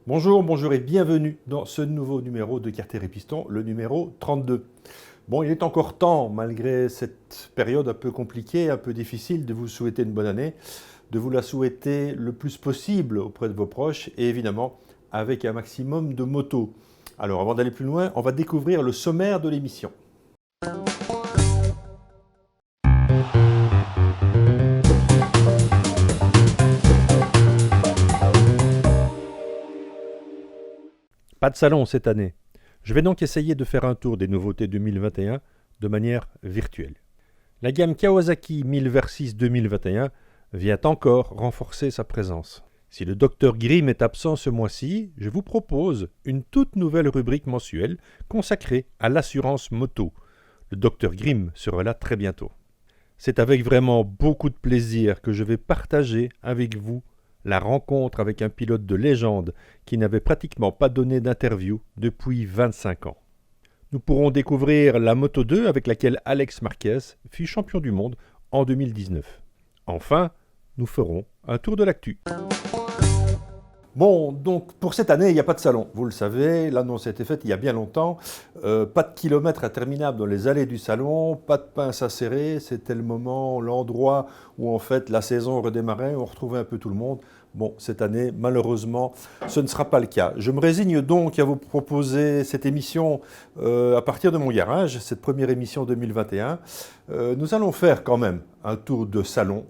Bonjour et bienvenue dans ce nouveau numéro de Carter et Piston, le numéro 32. Bon, il est encore temps, malgré cette période un peu compliquée, un peu difficile, de vous souhaiter une bonne année, de vous la souhaiter le plus possible auprès de vos proches et évidemment avec un maximum de motos. Alors avant d'aller plus loin, on va découvrir le sommaire de l'émission. Pas de salon cette année. Je vais donc essayer de faire un tour des nouveautés 2021 de manière virtuelle. La gamme Kawasaki 1000 Versys 2021 vient encore renforcer sa présence. Si le Dr Grimm est absent ce mois-ci, je vous propose une toute nouvelle rubrique mensuelle consacrée à l'assurance moto. Le Dr Grimm sera là très bientôt. C'est avec vraiment beaucoup de plaisir que je vais partager avec vous la rencontre avec un pilote de légende qui n'avait pratiquement pas donné d'interview depuis 25 ans. Nous pourrons découvrir la Moto 2 avec laquelle Alex Marquez fut champion du monde en 2019. Enfin, nous ferons un tour de l'actu. Bon, donc pour cette année, il n'y a pas de salon. Vous le savez, l'annonce a été faite il y a bien longtemps. Pas de kilomètres interminables dans les allées du salon, pas de pince à serrer. C'était le moment, l'endroit où en fait la saison redémarrait, on retrouvait un peu tout le monde. Bon, cette année, malheureusement, ce ne sera pas le cas. Je me résigne donc à vous proposer cette émission à partir de mon garage, cette première émission 2021. Nous allons faire quand même un tour de salon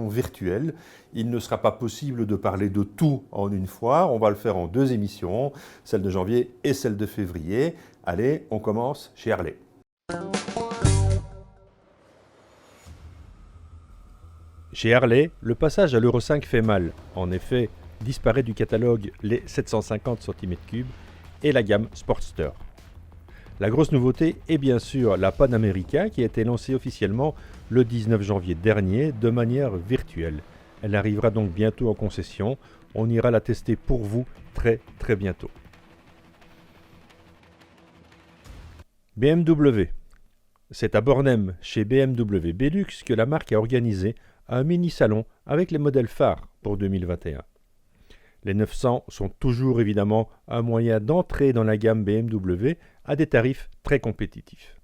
virtuel. Il ne sera pas possible de parler de tout en une fois. On va le faire en 2 émissions, celle de janvier et celle de février. Allez, on commence chez Harley. Chez Harley, le passage à l'Euro 5 fait mal. En effet, disparaît du catalogue les 750 cm3 et la gamme Sportster. La grosse nouveauté est bien sûr la Pan America qui a été lancée officiellement le 19 janvier dernier de manière virtuelle. Elle arrivera donc bientôt en concession. On ira la tester pour vous très bientôt. BMW. C'est à Bornem, chez BMW Belux, que la marque a organisé un mini-salon avec les modèles phares pour 2021. Les 900 sont toujours évidemment un moyen d'entrer dans la gamme BMW à des tarifs très compétitifs.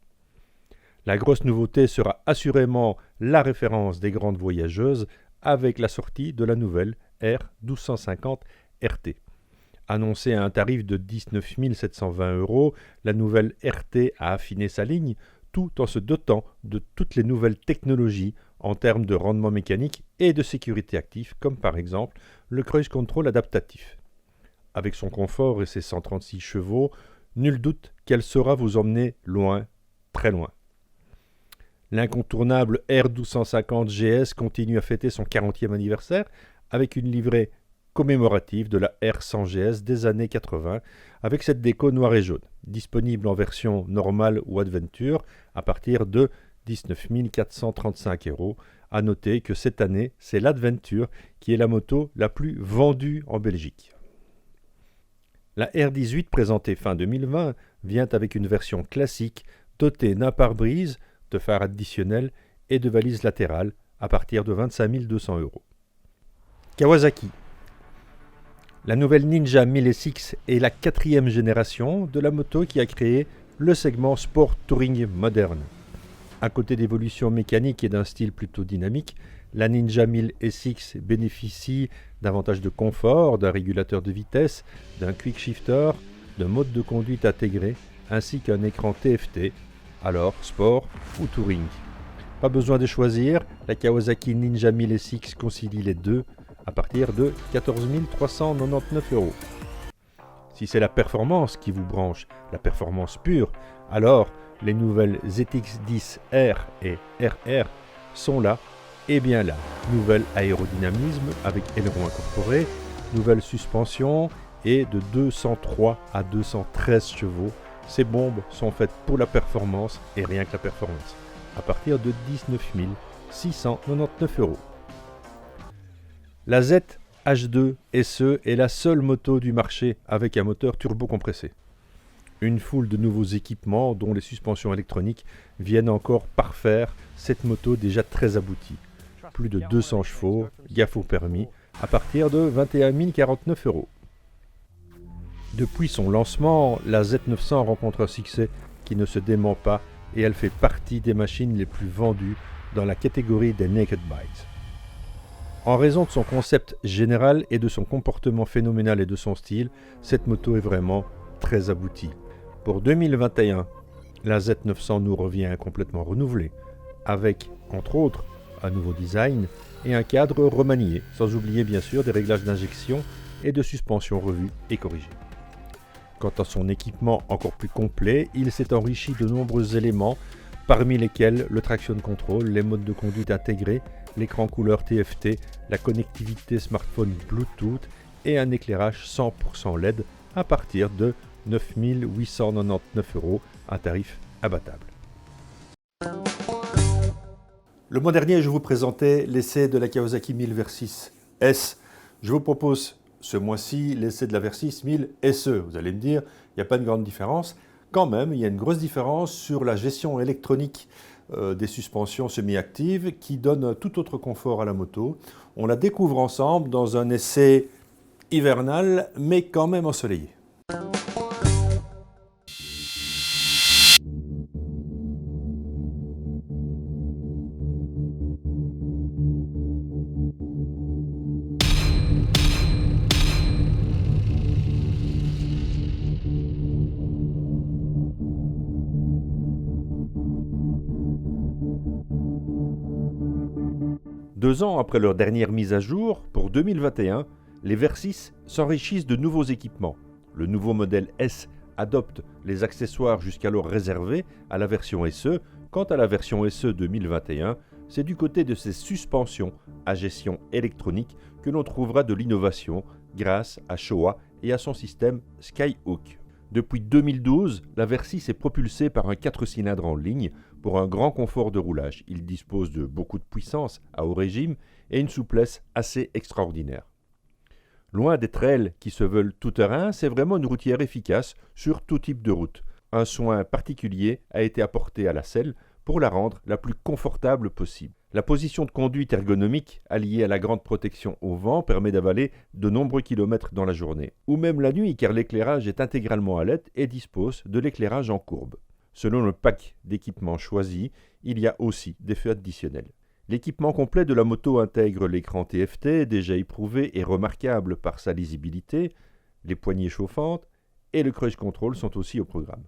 La grosse nouveauté sera assurément la référence des grandes voyageuses avec la sortie de la nouvelle R1250 RT. Annoncée à un tarif de 19 720 €, la nouvelle RT a affiné sa ligne tout en se dotant de toutes les nouvelles technologies en termes de rendement mécanique et de sécurité active, comme par exemple le cruise control adaptatif. Avec son confort et ses 136 chevaux, nul doute qu'elle saura vous emmener loin, très loin. L'incontournable R1250 GS continue à fêter son 40e anniversaire avec une livrée commémorative de la R100 GS des années 80 avec cette déco noire et jaune, disponible en version normale ou Adventure à partir de 19 435 €. À noter que cette année, c'est l'Adventure qui est la moto la plus vendue en Belgique. La R18 présentée fin 2020 vient avec une version classique dotée d'un pare-brise, de phares additionnels et de valises latérales à partir de 25 200 €. Kawasaki. La nouvelle Ninja 1000 SX est la 4e génération de la moto qui a créé le segment Sport Touring moderne. À côté d'évolutions mécaniques et d'un style plutôt dynamique, la Ninja 1000 SX bénéficie davantage de confort, d'un régulateur de vitesse, d'un quick shifter, d'un mode de conduite intégré, ainsi qu'un écran TFT, alors sport ou touring. Pas besoin de choisir, la Kawasaki Ninja 1000 SX concilie les deux à partir de 14 399 €. Si c'est la performance qui vous branche, la performance pure, alors les nouvelles ZX10 R et RR sont là et bien là. Nouvel aérodynamisme avec aileron incorporé, nouvelle suspension et de 203 à 213 chevaux. Ces bombes sont faites pour la performance et rien que la performance, à partir de 19 699 €. La ZH2 SE est la seule moto du marché avec un moteur turbo compressé. Une foule de nouveaux équipements dont les suspensions électroniques viennent encore parfaire cette moto déjà très aboutie. Plus de 200 chevaux, gaffe au permis, à partir de 21 049 €. Depuis son lancement, la Z900 rencontre un succès qui ne se dément pas et elle fait partie des machines les plus vendues dans la catégorie des naked bikes. En raison de son concept général et de son comportement phénoménal et de son style, cette moto est vraiment très aboutie. Pour 2021, la Z900 nous revient complètement renouvelée, avec, entre autres, un nouveau design et un cadre remanié, sans oublier bien sûr des réglages d'injection et de suspension revus et corrigés. Quant à son équipement encore plus complet, il s'est enrichi de nombreux éléments, parmi lesquels le traction control, les modes de conduite intégrés, l'écran couleur TFT, la connectivité smartphone Bluetooth et un éclairage 100% LED à partir de 9 899 €, un tarif abattable. Le mois dernier, je vous présentais l'essai de la Kawasaki 1000 Versys S. Je vous propose ce mois-ci l'essai de la Versys 1000 SE. Vous allez me dire, il n'y a pas de grande différence. Quand même, il y a une grosse différence sur la gestion électronique des suspensions semi-actives qui donne tout autre confort à la moto. On la découvre ensemble dans un essai hivernal, mais quand même ensoleillé. Deux ans après leur dernière mise à jour, pour 2021, les Versys s'enrichissent de nouveaux équipements. Le nouveau modèle S adopte les accessoires jusqu'alors réservés à la version SE. Quant à la version SE 2021, c'est du côté de ses suspensions à gestion électronique que l'on trouvera de l'innovation grâce à Showa et à son système Skyhook. Depuis 2012, la Versys est propulsée par un 4 cylindres en ligne pour un grand confort de roulage. Il dispose de beaucoup de puissance à haut régime et une souplesse assez extraordinaire. Loin des trails qui se veulent tout-terrain, c'est vraiment une routière efficace sur tout type de route. Un soin particulier a été apporté à la selle pour la rendre la plus confortable possible. La position de conduite ergonomique, alliée à la grande protection au vent, permet d'avaler de nombreux kilomètres dans la journée, ou même la nuit, car l'éclairage est intégralement à LED et dispose de l'éclairage en courbe. Selon le pack d'équipements choisi, il y a aussi des feux additionnels. L'équipement complet de la moto intègre l'écran TFT, déjà éprouvé et remarquable par sa lisibilité, les poignées chauffantes et le cruise control sont aussi au programme.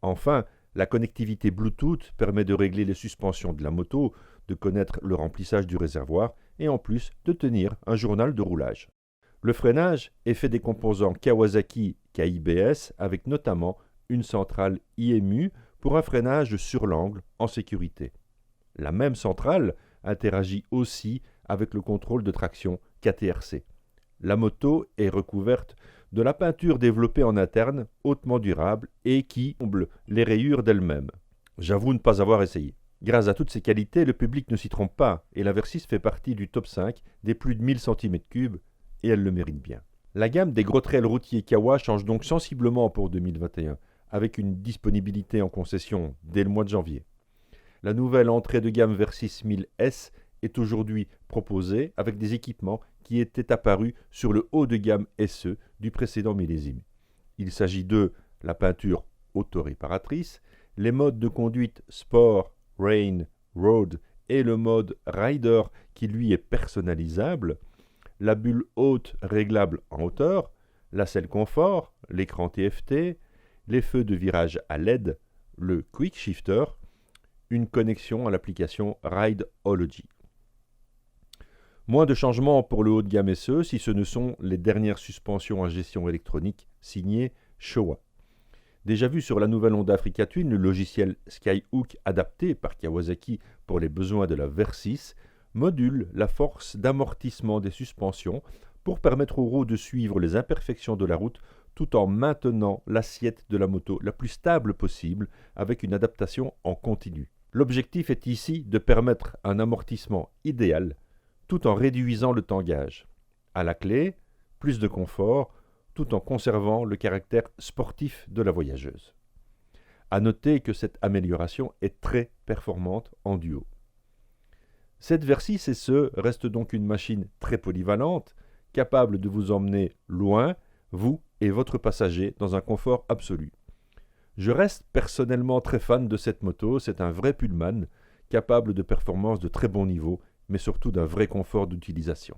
Enfin, la connectivité Bluetooth permet de régler les suspensions de la moto, de connaître le remplissage du réservoir et en plus de tenir un journal de roulage. Le freinage est fait des composants Kawasaki KIBS avec notamment une centrale IMU pour un freinage sur l'angle en sécurité. La même centrale interagit aussi avec le contrôle de traction KTRC. La moto est recouverte de la peinture développée en interne, hautement durable et qui comble les rayures d'elle-même. J'avoue ne pas avoir essayé. Grâce à toutes ces qualités, le public ne s'y trompe pas et la Versys fait partie du top 5 des plus de 1000 cm3 et elle le mérite bien. La gamme des gros trails routiers Kawa change donc sensiblement pour 2021 avec une disponibilité en concession dès le mois de janvier. La nouvelle entrée de gamme Versys 1000 S est aujourd'hui proposée avec des équipements qui étaient apparus sur le haut de gamme SE du précédent millésime. Il s'agit de la peinture autoréparatrice, les modes de conduite Sport, Rain, Road et le mode Rider qui lui est personnalisable, la bulle haute réglable en hauteur, la selle confort, l'écran TFT, les feux de virage à LED, le Quick Shifter, une connexion à l'application Rideology. Moins de changements pour le haut de gamme SE si ce ne sont les dernières suspensions à gestion électronique signées Showa. Déjà vu sur la nouvelle Honda Africa Twin, le logiciel Skyhook adapté par Kawasaki pour les besoins de la Versys module la force d'amortissement des suspensions pour permettre aux roues de suivre les imperfections de la route tout en maintenant l'assiette de la moto la plus stable possible avec une adaptation en continu. L'objectif est ici de permettre un amortissement idéal tout en réduisant le tangage. À la clé, plus de confort tout en conservant le caractère sportif de la voyageuse. À noter que cette amélioration est très performante en duo. Cette Versys SE reste donc une machine très polyvalente, capable de vous emmener loin, vous et votre passager, dans un confort absolu. Je reste personnellement très fan de cette moto, c'est un vrai pullman, capable de performances de très bon niveau, mais surtout d'un vrai confort d'utilisation.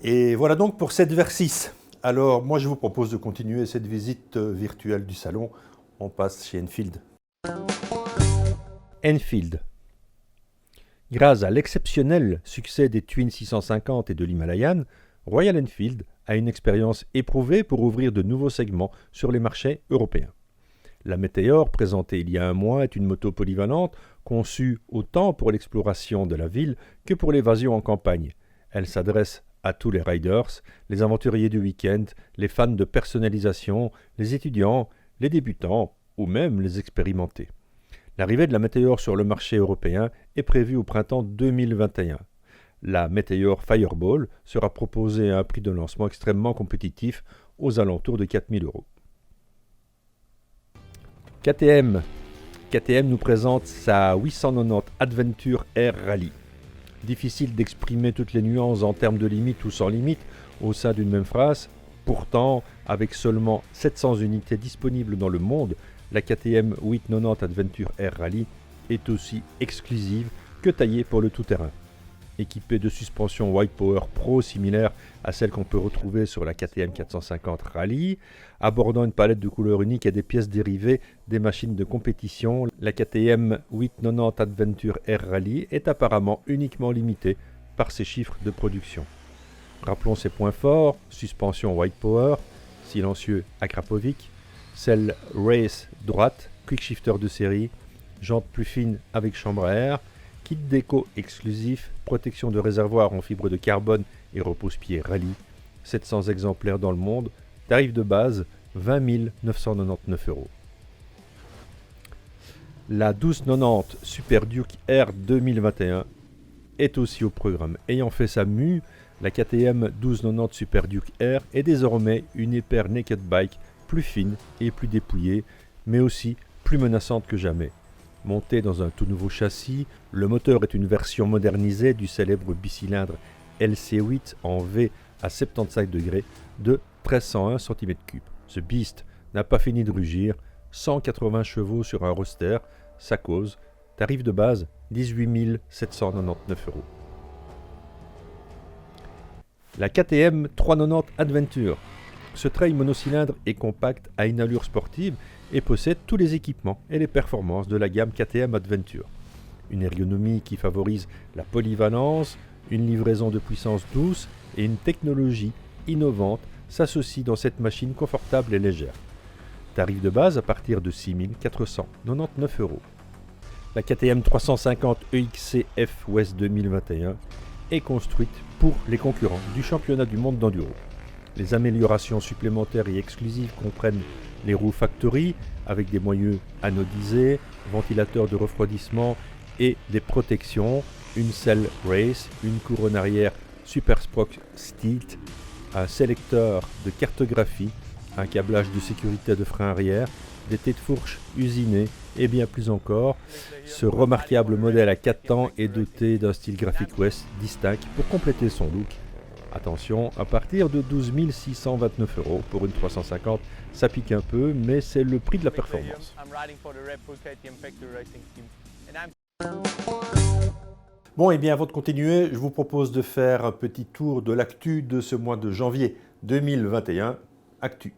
Et voilà donc pour cette Versys. Alors moi je vous propose de continuer cette visite virtuelle du salon. On passe chez Enfield. Enfield. Grâce à l'exceptionnel succès des Twin 650 et de l'Himalayan, Royal Enfield a une expérience éprouvée pour ouvrir de nouveaux segments sur les marchés européens. La Meteor, présentée il y a un mois, est une moto polyvalente conçue autant pour l'exploration de la ville que pour l'évasion en campagne. Elle s'adresse à tous les riders, les aventuriers du week-end, les fans de personnalisation, les étudiants, les débutants ou même les expérimentés. L'arrivée de la Meteor sur le marché européen est prévue au printemps 2021. La Meteor Fireball sera proposée à un prix de lancement extrêmement compétitif aux alentours de 4 000 €. KTM. KTM nous présente sa 890 Adventure Air Rally. Difficile d'exprimer toutes les nuances en termes de limite ou sans limite au sein d'une même phrase. Pourtant, avec seulement 700 unités disponibles dans le monde, la KTM 890 Adventure Air Rally est aussi exclusive que taillée pour le tout-terrain. Équipée de suspensions White Power Pro similaires à celles qu'on peut retrouver sur la KTM 450 Rally, abordant une palette de couleurs uniques et des pièces dérivées des machines de compétition, la KTM 890 Adventure Air Rally est apparemment uniquement limitée par ses chiffres de production. Rappelons ses points forts: suspension White Power, silencieux Akrapovic, selle Race droite, quick shifter de série, jantes plus fines avec chambre à air, kit déco exclusif, protection de réservoir en fibre de carbone et repose-pied Rally, 700 exemplaires dans le monde, tarif de base 20 999 €. La 1290 Super Duke Air 2021 est aussi au programme. Ayant fait sa mue, la KTM 1290 Super Duke Air est désormais une hyper naked bike plus fine et plus dépouillée, mais aussi plus menaçante que jamais. Monté dans un tout nouveau châssis, le moteur est une version modernisée du célèbre bicylindre LC8 en V à 75 degrés de 1301 cm3. Ce beast n'a pas fini de rugir, 180 chevaux sur un roster, ça cause, tarif de base 18 799 €. La KTM 390 Adventure. Ce trail monocylindre est compact, à une allure sportive et possède tous les équipements et les performances de la gamme KTM Adventure. Une ergonomie qui favorise la polyvalence, une livraison de puissance douce et une technologie innovante s'associent dans cette machine confortable et légère. Tarif de base à partir de 6 499 €. La KTM 350 EXC F West 2021 est construite pour les concurrents du championnat du monde d'enduro. Les améliorations supplémentaires et exclusives comprennent les roues Factory avec des moyeux anodisés, ventilateurs de refroidissement et des protections, une selle Race, une couronne arrière Super Sprock Stealth, un sélecteur de cartographie, un câblage de sécurité de frein arrière, des têtes fourches usinées et bien plus encore. Ce remarquable modèle à 4 temps est doté d'un style graphique West distinct pour compléter son look. Attention, à partir de 12 629 € pour une 350, ça pique un peu, mais c'est le prix de la performance. Bon, et bien avant de continuer, je vous propose de faire un petit tour de l'actu de ce mois de janvier 2021. Actu.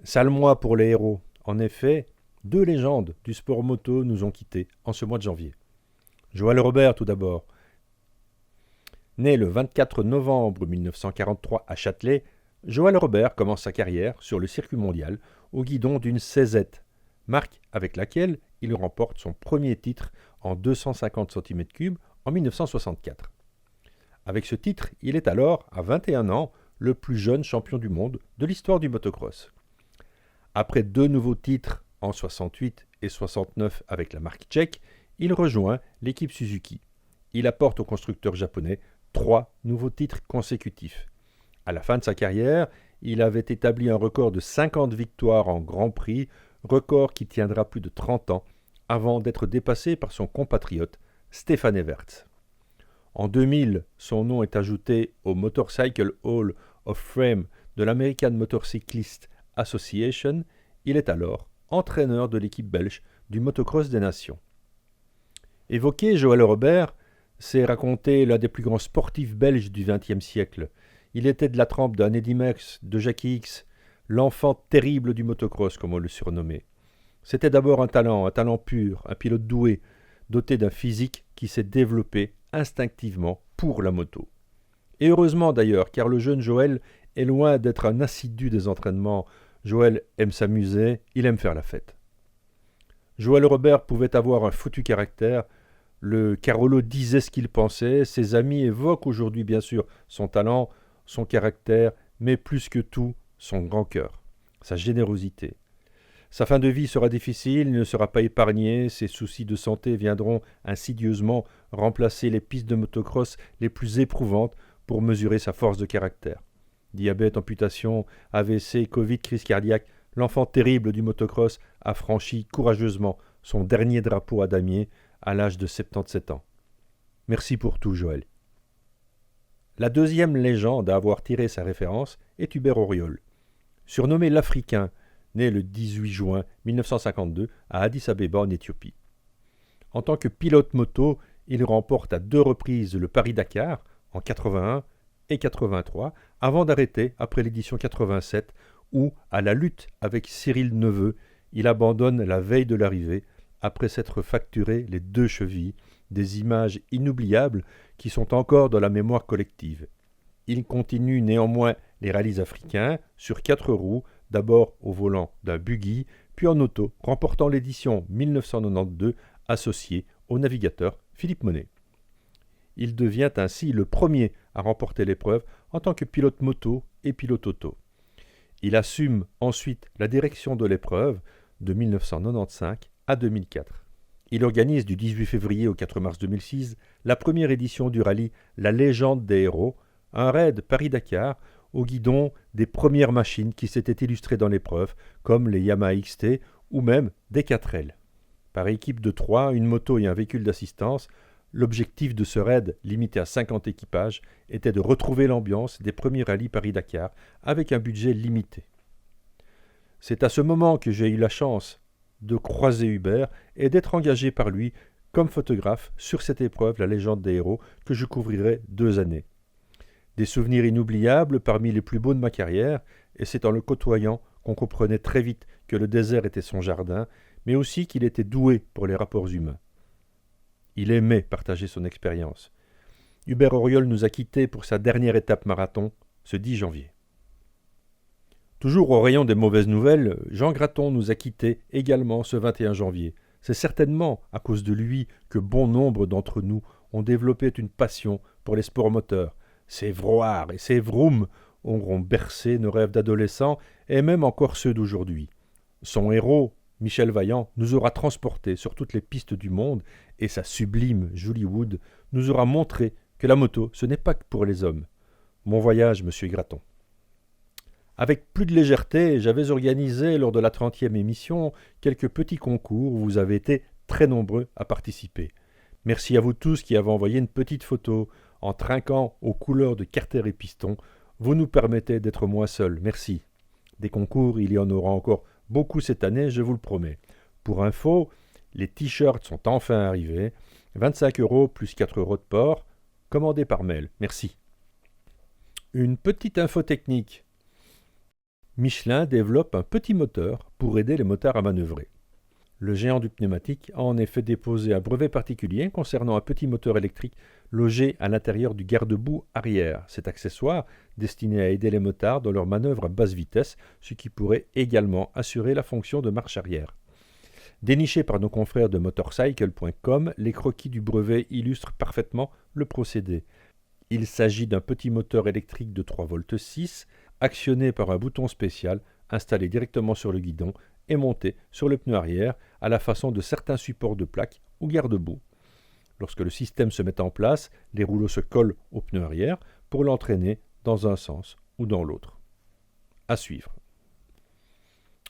Sale mois pour les héros. En effet, 2 légendes du sport moto nous ont quittés en ce mois de janvier. Joël Robert tout d'abord. Né le 24 novembre 1943 à Châtelet, Joël Robert commence sa carrière sur le circuit mondial au guidon d'une CZ, marque avec laquelle il remporte son premier titre en 250 cm3 en 1964. Avec ce titre, il est alors, à 21 ans, le plus jeune champion du monde de l'histoire du motocross. Après 2 nouveaux titres en 68 et 69 avec la marque tchèque, il rejoint l'équipe Suzuki. Il apporte au constructeur japonais 3 nouveaux titres consécutifs. À la fin de sa carrière, il avait établi un record de 50 victoires en Grand Prix, record qui tiendra plus de 30 ans avant d'être dépassé par son compatriote Stefan Everts. En 2000, son nom est ajouté au Motorcycle Hall of Fame de l'American Motorcyclist Association. Il est alors entraîneur de l'équipe belge du motocross des nations. Évoquer Joël Robert, c'est raconter l'un des plus grands sportifs belges du XXe siècle. Il était de la trempe d'un Eddy Merckx, de Jackie X, l'enfant terrible du motocross, comme on le surnommait. C'était d'abord un talent pur, un pilote doué, doté d'un physique qui s'est développé instinctivement pour la moto. Et heureusement d'ailleurs, car le jeune Joël est loin d'être un assidu des entraînements. Joël aime s'amuser, il aime faire la fête. Joël Robert pouvait avoir un foutu caractère. Le Carolo disait ce qu'il pensait. Ses amis évoquent aujourd'hui bien sûr son talent, son caractère, mais plus que tout, son grand cœur, sa générosité. Sa fin de vie sera difficile, il ne sera pas épargné, ses soucis de santé viendront insidieusement remplacer les pistes de motocross les plus éprouvantes pour mesurer sa force de caractère. Diabète, amputation, AVC, Covid, crise cardiaque, l'enfant terrible du motocross a franchi courageusement son dernier drapeau à damier à l'âge de 77 ans. Merci pour tout, Joël. La deuxième légende à avoir tiré sa référence est Hubert Auriol. Surnommé l'Africain, né le 18 juin 1952 à Addis-Abeba en Éthiopie. En tant que pilote moto, il remporte à 2 reprises le Paris-Dakar en 81 et 83, avant d'arrêter après l'édition 87 où, à la lutte avec Cyril Neveu, il abandonne la veille de l'arrivée après s'être fracturé les 2 chevilles, des images inoubliables qui sont encore dans la mémoire collective. Il continue néanmoins les rallyes africains sur 4 roues, d'abord au volant d'un buggy, puis en auto, remportant l'édition 1992 associé au navigateur Philippe Monet. Il devient ainsi le premier à remporter l'épreuve en tant que pilote moto et pilote auto. Il assume ensuite la direction de l'épreuve de 1995 à 2004. Il organise du 18 février au 4 mars 2006 la première édition du rallye La Légende des Héros, un raid Paris-Dakar au guidon des premières machines qui s'étaient illustrées dans l'épreuve, comme les Yamaha XT ou même des 4L. Par équipe de 3, une moto et un véhicule d'assistance, l'objectif de ce raid, limité à 50 équipages, était de retrouver l'ambiance des premiers rallyes Paris-Dakar avec un budget limité. C'est à ce moment que j'ai eu la chance de croiser Hubert et d'être engagé par lui comme photographe sur cette épreuve, La Légende des Héros, que je couvrirai 2 années. Des souvenirs inoubliables parmi les plus beaux de ma carrière, et c'est en le côtoyant qu'on comprenait très vite que le désert était son jardin, mais aussi qu'il était doué pour les rapports humains. Il aimait partager son expérience. Hubert Auriol nous a quittés pour sa dernière étape marathon, ce 10 janvier. Toujours au rayon des mauvaises nouvelles, Jean Graton nous a quittés également ce 21 janvier. C'est certainement à cause de lui que bon nombre d'entre nous ont développé une passion pour les sports moteurs. Ces vroirs et ces vrooms auront bercé nos rêves d'adolescents et même encore ceux d'aujourd'hui. Son héros, Michel Vaillant, nous aura transportés sur toutes les pistes du monde et sa sublime Julie Wood nous aura montré que la moto, ce n'est pas que pour les hommes. Bon voyage, monsieur Graton. Avec plus de légèreté, j'avais organisé lors de la 30e émission quelques petits concours où vous avez été très nombreux à participer. Merci à vous tous qui avez envoyé une petite photo en trinquant aux couleurs de Carter et Piston. Vous nous permettez d'être moins seuls. Merci. Des concours, il y en aura encore beaucoup cette année, je vous le promets. Pour info, les t-shirts sont enfin arrivés. 25 € plus 4 € de port. Commandez par mail. Merci. Une petite info technique. Michelin développe un petit moteur pour aider les motards à manœuvrer. Le géant du pneumatique a en effet déposé un brevet particulier concernant un petit moteur électrique logé à l'intérieur du garde-boue arrière. Cet accessoire, destiné à aider les motards dans leurs manœuvres à basse vitesse, ce qui pourrait également assurer la fonction de marche arrière. Dénichés par nos confrères de motorcycle.com, les croquis du brevet illustrent parfaitement le procédé. Il s'agit d'un petit moteur électrique de 3,6 V, actionné par un bouton spécial installé directement sur le guidon et monté sur le pneu arrière à la façon de certains supports de plaques ou garde-boue. Lorsque le système se met en place, les rouleaux se collent au pneu arrière pour l'entraîner dans un sens ou dans l'autre. À suivre.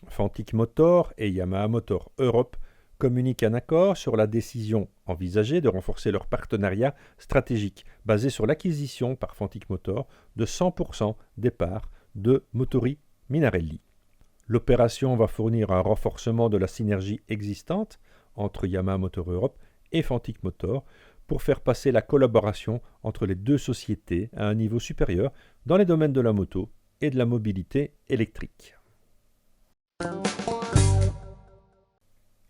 Fantic Motor et Yamaha Motor Europe communiquent un accord sur la décision envisagée de renforcer leur partenariat stratégique basé sur l'acquisition par Fantic Motor de 100% des parts de Motori Minarelli. L'opération va fournir un renforcement de la synergie existante entre Yamaha Motor Europe et Fantic Motor pour faire passer la collaboration entre les deux sociétés à un niveau supérieur dans les domaines de la moto et de la mobilité électrique.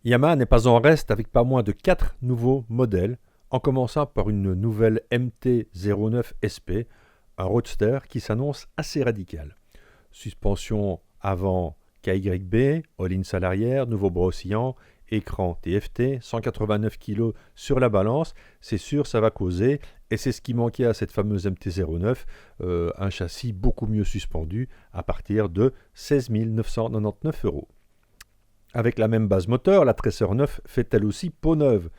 Yamaha n'est pas en reste avec pas moins de 4 nouveaux modèles, en commençant par une nouvelle MT-09 SP, un roadster qui s'annonce assez radical. Suspension avant KYB, all-in à l'arrière, nouveau bras oscillant, écran TFT, 189 kg sur la balance, c'est sûr ça va causer, et c'est ce qui manquait à cette fameuse MT-09, un châssis beaucoup mieux suspendu à partir de 16 999 €. Avec la même base moteur, la Tracer 9 fait elle aussi peau neuve.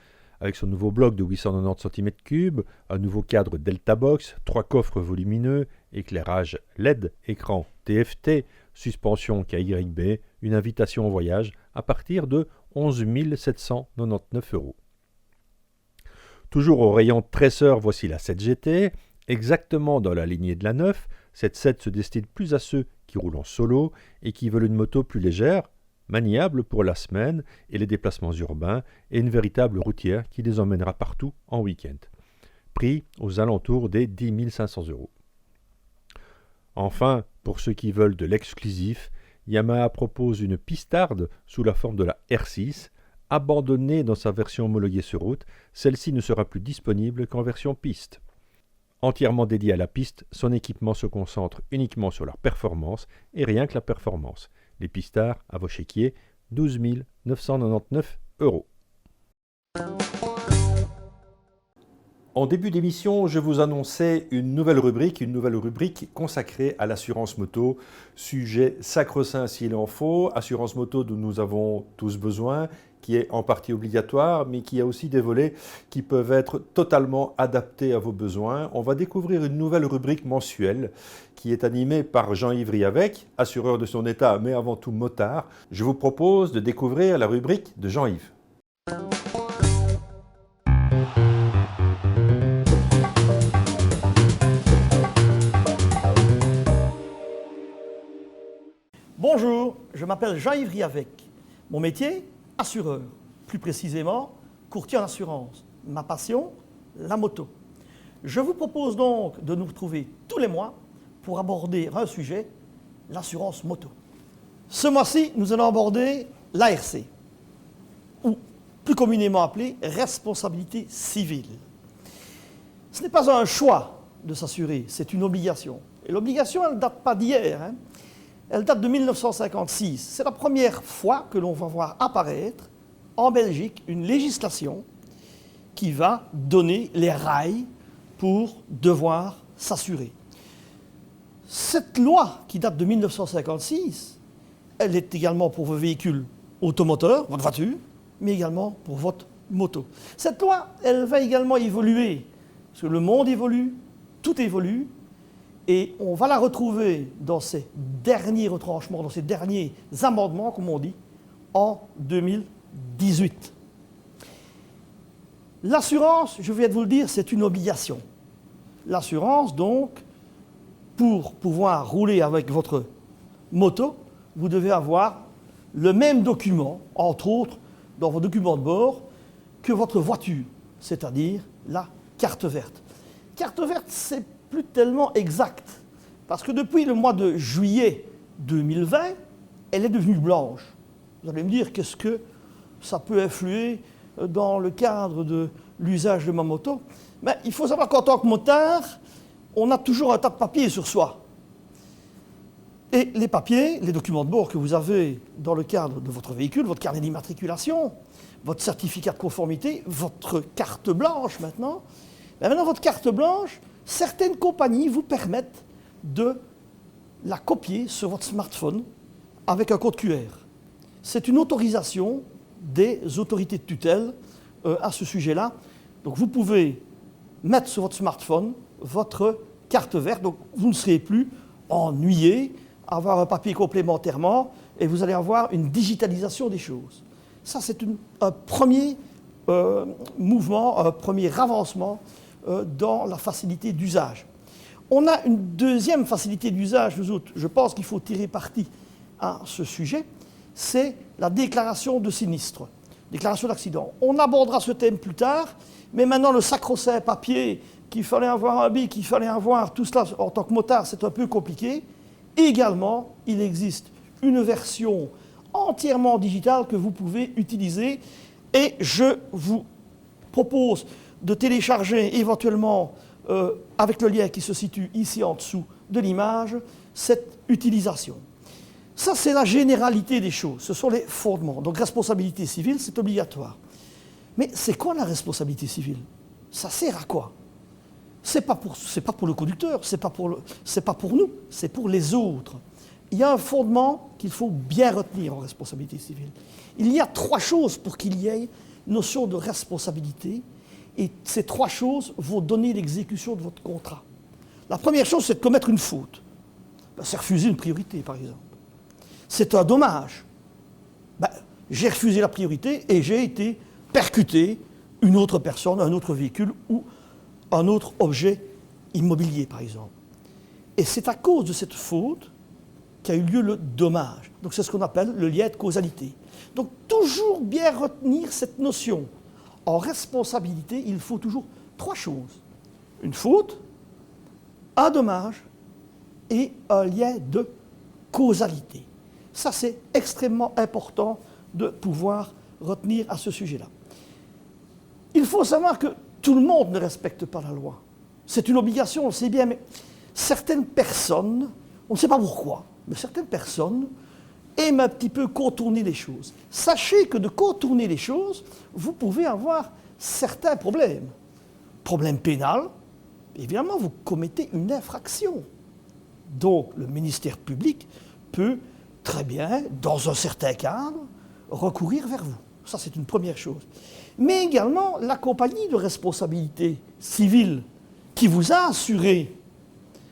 Avec son nouveau bloc de 890 cm3, un nouveau cadre Delta Box, 3 coffres volumineux, éclairage LED, écran TFT, suspension KYB, une invitation au voyage à partir de 11 799 €. Toujours au rayon Tracer, voici la 7 GT, exactement dans la lignée de la 9. Cette 7 se destine plus à ceux qui roulent en solo et qui veulent une moto plus légère, maniable pour la semaine et les déplacements urbains, et une véritable routière qui les emmènera partout en week-end. Prix aux alentours des 10 500 €. Enfin, pour ceux qui veulent de l'exclusif, Yamaha propose une pistarde sous la forme de la R6, abandonnée dans sa version homologuée sur route. Celle-ci ne sera plus disponible qu'en version piste. Entièrement dédiée à la piste, son équipement se concentre uniquement sur la performance et rien que la performance. Les pistards à vos chéquiers, 12 999 €. En début d'émission, je vous annonçais une nouvelle rubrique consacrée à l'assurance moto. Sujet sacro-saint s'il en faut, assurance moto dont nous avons tous besoin, qui est en partie obligatoire, mais qui a aussi des volets qui peuvent être totalement adaptés à vos besoins. On va découvrir une nouvelle rubrique mensuelle qui est animée par Jean-Yves Riavec, assureur de son état, mais avant tout motard. Je vous propose de découvrir la rubrique de Jean-Yves. Bonjour, je m'appelle Jean-Yves Riavec. Mon métier, assureur. Plus précisément, courtier en assurance. Ma passion, la moto. Je vous propose donc de nous retrouver tous les mois pour aborder un sujet, l'assurance moto. Ce mois-ci, nous allons aborder l'ARC, ou plus communément appelée responsabilité civile. Ce n'est pas un choix de s'assurer, c'est une obligation. Et l'obligation, elle ne date pas d'hier. Elle date de 1956. C'est la première fois que l'on va voir apparaître en Belgique une législation qui va donner les rails pour devoir s'assurer. Cette loi, qui date de 1956, elle est également pour vos véhicules automoteurs, votre voiture, mais également pour votre moto. Cette loi, elle va également évoluer, parce que le monde évolue, tout évolue, et on va la retrouver dans ces derniers retranchements, dans ces derniers amendements, comme on dit, en 2018. L'assurance, je viens de vous le dire, c'est une obligation. L'assurance, donc, pour pouvoir rouler avec votre moto, vous devez avoir le même document, entre autres, dans vos documents de bord, que votre voiture, c'est-à-dire la carte verte. Carte verte, c'est plus tellement exact, parce que depuis le mois de juillet 2020, elle est devenue blanche. Vous allez me dire, qu'est-ce que ça peut influer dans le cadre de l'usage de ma moto? Mais il faut savoir qu'en tant que motard, on a toujours un tas de papiers sur soi. Et les papiers, les documents de bord que vous avez dans le cadre de votre véhicule, votre carnet d'immatriculation, votre certificat de conformité, votre carte blanche maintenant, maintenant votre carte blanche, certaines compagnies vous permettent de la copier sur votre smartphone avec un code QR. C'est une autorisation des autorités de tutelle à ce sujet-là. Donc vous pouvez mettre sur votre smartphone votre carte verte, donc vous ne serez plus ennuyé à avoir un papier complémentairement et vous allez avoir une digitalisation des choses. Ça, c'est un premier mouvement, un premier avancement dans la facilité d'usage. On a une deuxième facilité d'usage, nous autres, je pense qu'il faut tirer parti à ce sujet, c'est la déclaration de sinistre, déclaration d'accident. On abordera ce thème plus tard, mais maintenant le sacro-saint papier, qu'il fallait avoir un bic, qu'il fallait avoir tout cela en tant que motard, c'est un peu compliqué. Également, il existe une version entièrement digitale que vous pouvez utiliser et je vous propose de télécharger éventuellement, avec le lien qui se situe ici en dessous de l'image, cette utilisation. Ça, c'est la généralité des choses, ce sont les fondements. Donc, responsabilité civile, c'est obligatoire. Mais c'est quoi la responsabilité civile? Ça sert à quoi? C'est pas pour le conducteur, c'est pas pour nous, c'est pour les autres. Il y a un fondement qu'il faut bien retenir en responsabilité civile. Il y a 3 choses pour qu'il y ait notion de responsabilité, et ces 3 choses vont donner l'exécution de votre contrat. La première chose, c'est de commettre une faute. C'est refuser une priorité, par exemple. C'est un dommage. J'ai refusé la priorité et j'ai été percuté une autre personne, un autre véhicule ou un autre objet immobilier, par exemple. Et c'est à cause de cette faute qu'a eu lieu le dommage. Donc c'est ce qu'on appelle le lien de causalité. Donc toujours bien retenir cette notion. En responsabilité, il faut toujours 3 choses. Une faute, un dommage et un lien de causalité. Ça, c'est extrêmement important de pouvoir retenir à ce sujet-là. Il faut savoir que tout le monde ne respecte pas la loi. C'est une obligation, on le sait bien, mais certaines personnes, on ne sait pas pourquoi, mais certaines personnes aiment un petit peu contourner les choses. Sachez que de contourner les choses, vous pouvez avoir certains problèmes. Problème pénal, évidemment, vous commettez une infraction. Donc, le ministère public peut très bien, dans un certain cadre, recourir vers vous. Ça, c'est une première chose. Mais également, la compagnie de responsabilité civile qui vous a assuré,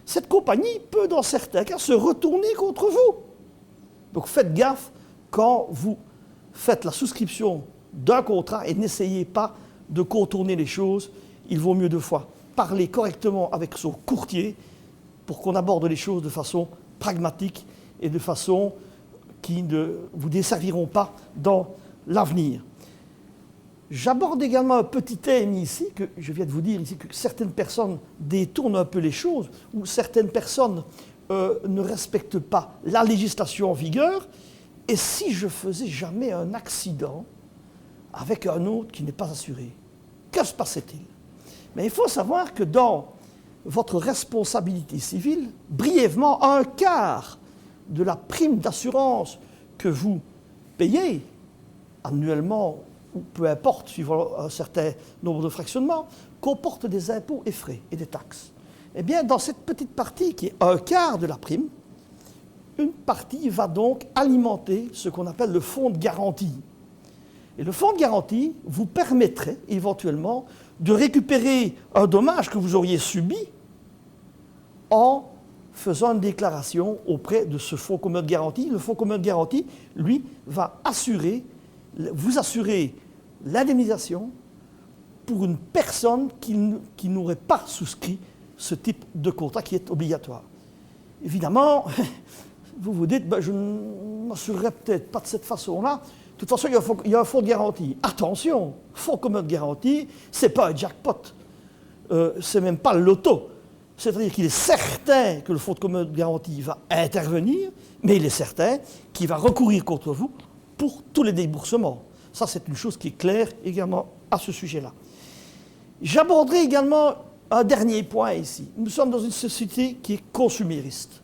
cette compagnie peut, dans certains cas, se retourner contre vous. Donc, faites gaffe quand vous faites la souscription d'un contrat et n'essayez pas de contourner les choses. Il vaut mieux 2 fois parler correctement avec son courtier pour qu'on aborde les choses de façon pragmatique et de façon qui ne vous desserviront pas dans l'avenir. J'aborde également un petit thème ici, que je viens de vous dire ici, que certaines personnes détournent un peu les choses, ou certaines personnes ne respectent pas la législation en vigueur, et si je faisais jamais un accident avec un autre qui n'est pas assuré, que se passait-il? Mais il faut savoir que dans votre responsabilité civile, brièvement, un quart de la prime d'assurance que vous payez annuellement, ou peu importe, suivant un certain nombre de fractionnements, comporte des impôts et frais et des taxes. Eh bien, dans cette petite partie, qui est un quart de la prime, une partie va donc alimenter ce qu'on appelle le fonds de garantie. Et le fonds de garantie vous permettrait éventuellement de récupérer un dommage que vous auriez subi en faisant une déclaration auprès de ce fonds commun de garantie. Le fonds commun de garantie, lui, va vous assurer l'indemnisation pour une personne qui n'aurait pas souscrit ce type de contrat qui est obligatoire. Évidemment, vous vous dites, je ne m'assurerai peut-être pas de cette façon-là. De toute façon, il y a un fonds de garantie. Attention, fonds commun de garantie, ce n'est pas un jackpot. Ce n'est même pas le loto. C'est-à-dire qu'il est certain que le fonds commun de garantie va intervenir, mais il est certain qu'il va recourir contre vous pour tous les déboursements. Ça, c'est une chose qui est claire également à ce sujet-là. J'aborderai également un dernier point ici. Nous sommes dans une société qui est consumériste.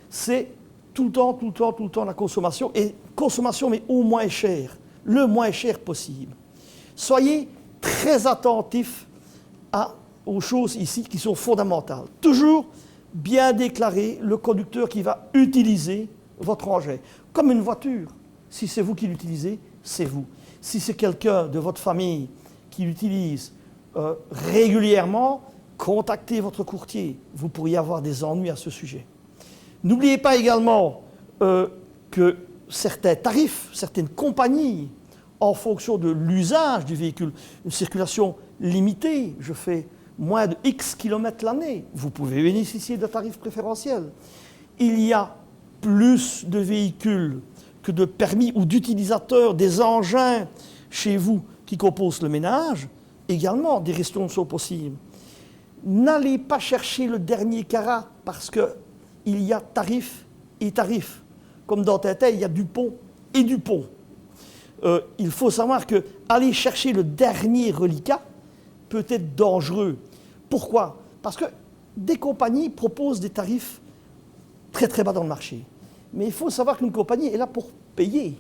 C'est tout le temps la consommation, et consommation, mais au moins cher, le moins cher possible. Soyez très attentifs aux choses ici qui sont fondamentales. Toujours bien déclarer le conducteur qui va utiliser votre engin. Comme une voiture, si c'est vous qui l'utilisez, c'est vous. Si c'est quelqu'un de votre famille qui l'utilise régulièrement, contactez votre courtier. Vous pourriez avoir des ennuis à ce sujet. N'oubliez pas également que certains tarifs, certaines compagnies, en fonction de l'usage du véhicule, une circulation limitée, je fais moins de X kilomètres l'année, vous pouvez bénéficier de tarifs préférentiels. Il y a plus de véhicules que de permis ou d'utilisateurs des engins chez vous qui composent le ménage, également des restrictions sont possibles. N'allez pas chercher le dernier carat parce qu'il y a tarif et tarif. Comme dans Tintin, il y a Dupont et Dupont. Il faut savoir qu'aller chercher le dernier reliquat peut être dangereux. Pourquoi? Parce que des compagnies proposent des tarifs très très bas dans le marché. Mais il faut savoir qu'une compagnie est là pour payer.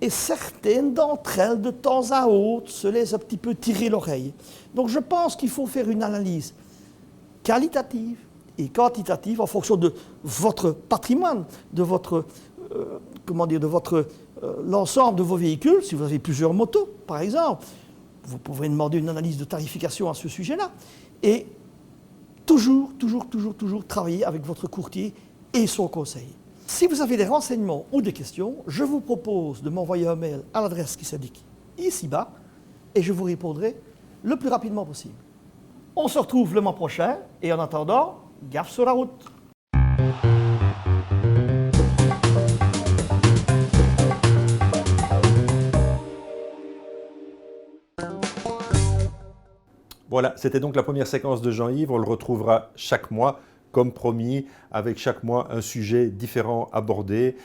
Et certaines d'entre elles, de temps à autre, se laissent un petit peu tirer l'oreille. Donc je pense qu'il faut faire une analyse qualitative et quantitative en fonction de votre patrimoine, de votre, l'ensemble de vos véhicules. Si vous avez plusieurs motos, par exemple, vous pouvez demander une analyse de tarification à ce sujet-là. Et toujours travailler avec votre courtier et son conseil. Si vous avez des renseignements ou des questions, je vous propose de m'envoyer un mail à l'adresse qui s'indique ici-bas et je vous répondrai le plus rapidement possible. On se retrouve le mois prochain et en attendant, gaffe sur la route. Voilà, c'était donc la première séquence de Jean-Yves. On le retrouvera chaque mois, comme promis, avec chaque mois un sujet différent abordé,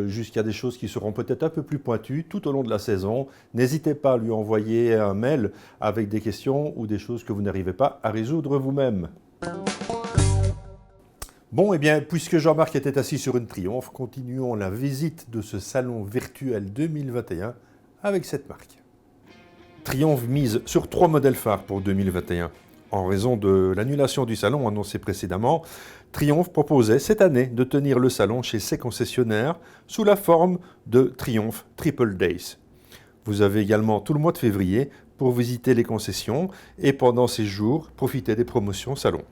jusqu'à des choses qui seront peut-être un peu plus pointues tout au long de la saison. N'hésitez pas à lui envoyer un mail avec des questions ou des choses que vous n'arrivez pas à résoudre vous-même. Bon, eh bien, puisque Jean-Marc était assis sur une Triumph, continuons la visite de ce salon virtuel 2021 avec cette marque. Triumph mise sur 3 modèles phares pour 2021. En raison de l'annulation du salon annoncé précédemment, Triumph proposait cette année de tenir le salon chez ses concessionnaires sous la forme de Triumph Triple Days. Vous avez également tout le mois de février pour visiter les concessions et pendant ces jours, profiter des promotions salon.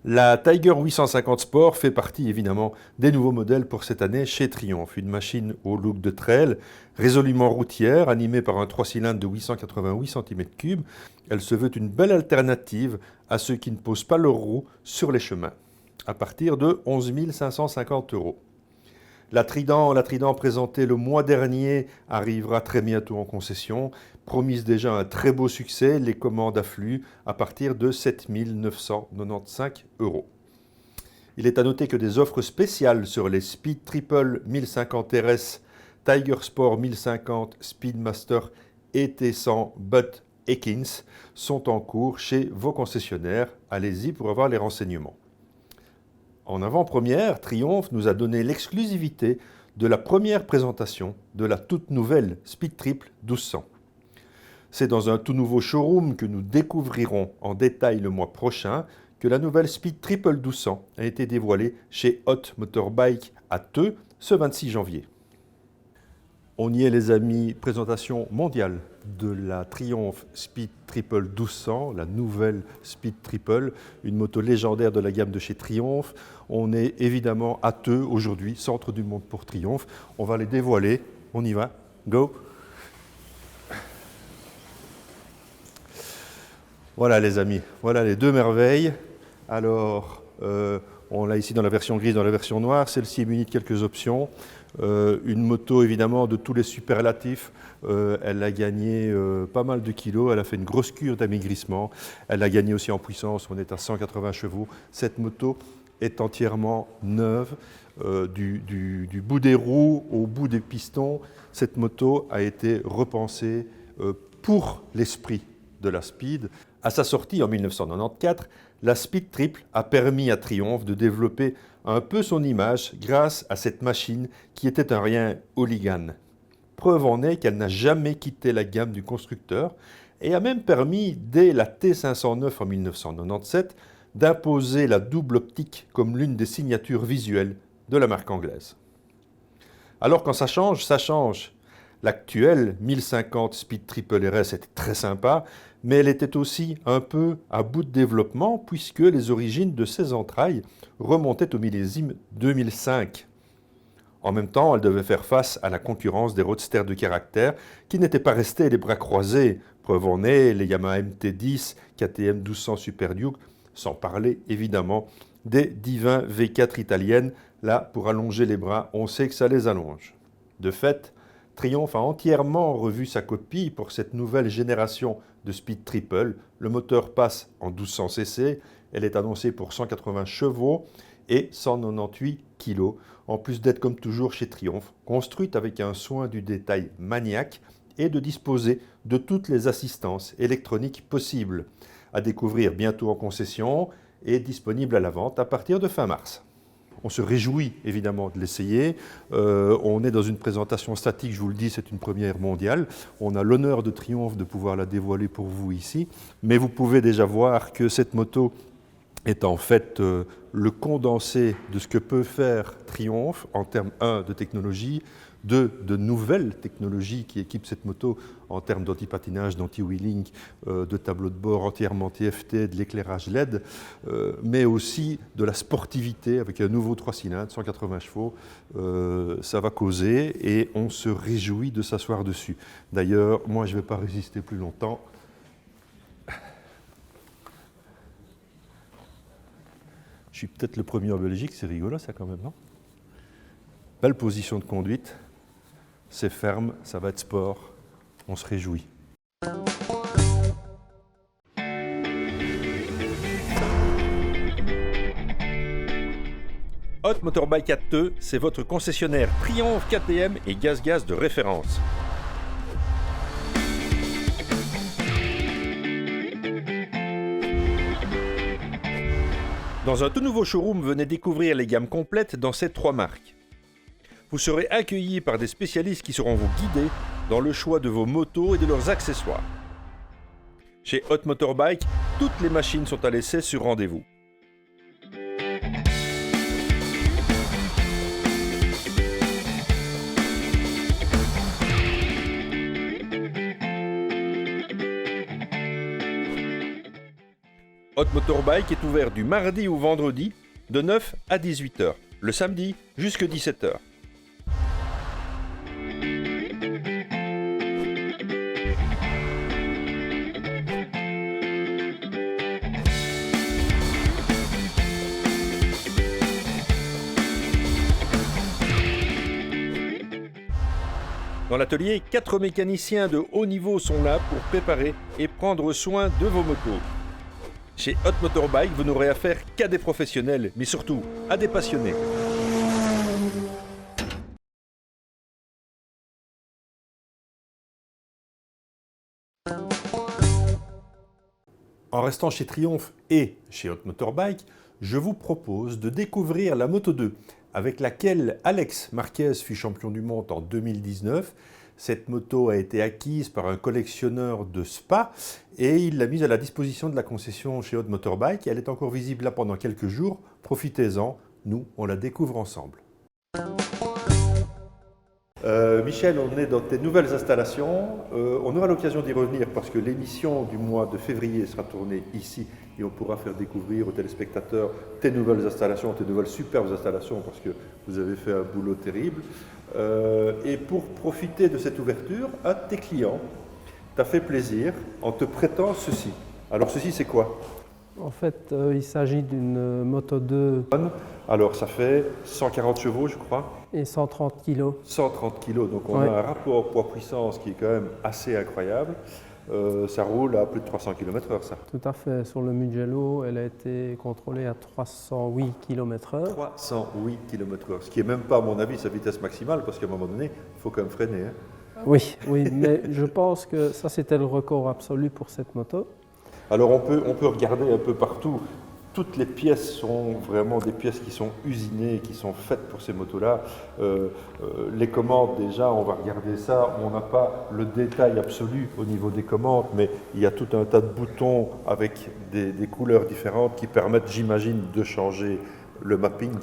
La Tiger 850 Sport fait partie évidemment des nouveaux modèles pour cette année chez Triumph. Une machine au look de trail, résolument routière, animée par un 3 cylindres de 888 cm3. Elle se veut une belle alternative à ceux qui ne posent pas leurs roues sur les chemins, à partir de 11 550 €. La Trident présentée le mois dernier arrivera très bientôt en concession. Promise déjà un très beau succès, les commandes affluent à partir de 7 995 €. Il est à noter que des offres spéciales sur les Speed Triple 1050 RS, Tiger Sport 1050, Speedmaster et T100 Butt Ekins sont en cours chez vos concessionnaires. Allez-y pour avoir les renseignements. En avant-première, Triumph nous a donné l'exclusivité de la première présentation de la toute nouvelle Speed Triple 1200. C'est dans un tout nouveau showroom que nous découvrirons en détail le mois prochain que la nouvelle Speed Triple 1200 a été dévoilée chez Hot Motorbike à Theux ce 26 janvier. On y est les amis, présentation mondiale de la Triumph Speed Triple 1200, la nouvelle Speed Triple, une moto légendaire de la gamme de chez Triumph. On est évidemment à Theux aujourd'hui, centre du monde pour Triumph. On va les dévoiler, on y va, go! Voilà les amis, voilà les deux merveilles. Alors, on l'a ici dans la version grise, dans la version noire. Celle-ci est munie de quelques options. Une moto évidemment de tous les superlatifs. Elle a gagné pas mal de kilos. Elle a fait une grosse cure d'amaigrissement. Elle a gagné aussi en puissance. On est à 180 chevaux. Cette moto est entièrement neuve. Du bout des roues au bout des pistons, cette moto a été repensée pour l'esprit de la Speed. À sa sortie en 1994, la Speed Triple a permis à Triumph de développer un peu son image grâce à cette machine qui était un rien hooligan. Preuve en est qu'elle n'a jamais quitté la gamme du constructeur et a même permis, dès la T509 en 1997, d'imposer la double optique comme l'une des signatures visuelles de la marque anglaise. Alors quand ça change, ça change. L'actuelle 1050 Speed Triple RS était très sympa, mais elle était aussi un peu à bout de développement puisque les origines de ses entrailles remontaient au millésime 2005. En même temps, elle devait faire face à la concurrence des roadsters de caractère qui n'étaient pas restés les bras croisés. Preuve en est, les Yamaha MT-10, KTM 1200 Super Duke, sans parler évidemment des divins V4 italiennes. Là, pour allonger les bras, on sait que ça les allonge. De fait, Triumph a entièrement revu sa copie pour cette nouvelle génération de Speed Triple. Le moteur passe en 1200 cc, elle est annoncée pour 180 chevaux et 198 kg, en plus d'être comme toujours chez Triumph, construite avec un soin du détail maniaque et de disposer de toutes les assistances électroniques possibles. À découvrir bientôt en concession et disponible à la vente à partir de fin mars. On se réjouit évidemment de l'essayer. On est dans une présentation statique, je vous le dis, c'est une première mondiale. On a l'honneur de Triumph de pouvoir la dévoiler pour vous ici. Mais vous pouvez déjà voir que cette moto est en fait le condensé de ce que peut faire Triumph en termes 1 de technologie, 2 de nouvelles technologies qui équipent cette moto en termes d'anti-patinage, d'anti-wheeling, de tableau de bord entièrement TFT, de l'éclairage LED, mais aussi de la sportivité avec un nouveau 3 cylindres, 180 chevaux. Ça va causer et on se réjouit de s'asseoir dessus. D'ailleurs, moi je ne vais pas résister plus longtemps. Je suis peut-être le premier en Belgique, c'est rigolo ça quand même, non? Belle position de conduite, c'est ferme, ça va être sport, on se réjouit. Hot Motorbike à Theux, c'est votre concessionnaire Triumph, KTM et Gaz de référence. Dans un tout nouveau showroom, venez découvrir les gammes complètes dans ces 3 marques. Vous serez accueillis par des spécialistes qui seront vous guider dans le choix de vos motos et de leurs accessoires. Chez Hot Motorbike, toutes les machines sont à l'essai sur rendez-vous. Hot Motorbike est ouvert du mardi au vendredi de 9 à 18h, le samedi jusqu'à 17h. Dans l'atelier, 4 mécaniciens de haut niveau sont là pour préparer et prendre soin de vos motos. Chez Hot Motorbike, vous n'aurez affaire qu'à des professionnels, mais surtout à des passionnés. En restant chez Triumph et chez Hot Motorbike, je vous propose de découvrir la Moto 2, avec laquelle Alex Marquez fut champion du monde en 2019. Cette moto a été acquise par un collectionneur de Spa et il l'a mise à la disposition de la concession chez Hot Motorbike. Elle est encore visible là pendant quelques jours. Profitez-en, nous, on la découvre ensemble. Michel, on est dans tes nouvelles installations. On aura l'occasion d'y revenir parce que l'émission du mois de février sera tournée ici et on pourra faire découvrir aux téléspectateurs tes nouvelles installations, tes nouvelles superbes installations parce que vous avez fait un boulot terrible. Et pour profiter de cette ouverture, un de tes clients t'a fait plaisir en te prêtant ceci. Alors ceci, c'est quoi? En fait, il s'agit d'une Moto 2 Alors ça fait 140 chevaux, je crois. et 130 kg. 130 kg, donc on a un rapport poids-puissance qui est quand même assez incroyable. Ça roule à plus de 300 km/h, ça. Tout à fait. Sur le Mugello, elle a été contrôlée à 308 km/h. 308 km/h, ce qui n'est même pas, à mon avis, sa vitesse maximale, parce qu'à un moment donné, il faut quand même freiner. Hein. Oui, mais je pense que ça, c'était le record absolu pour cette moto. Alors on peut regarder un peu partout. Toutes les pièces sont vraiment des pièces qui sont usinées, qui sont faites pour ces motos-là. Les commandes, déjà, on va regarder ça. On n'a pas le détail absolu au niveau des commandes, mais il y a tout un tas de boutons avec des couleurs différentes qui permettent, j'imagine, de changer le mapping.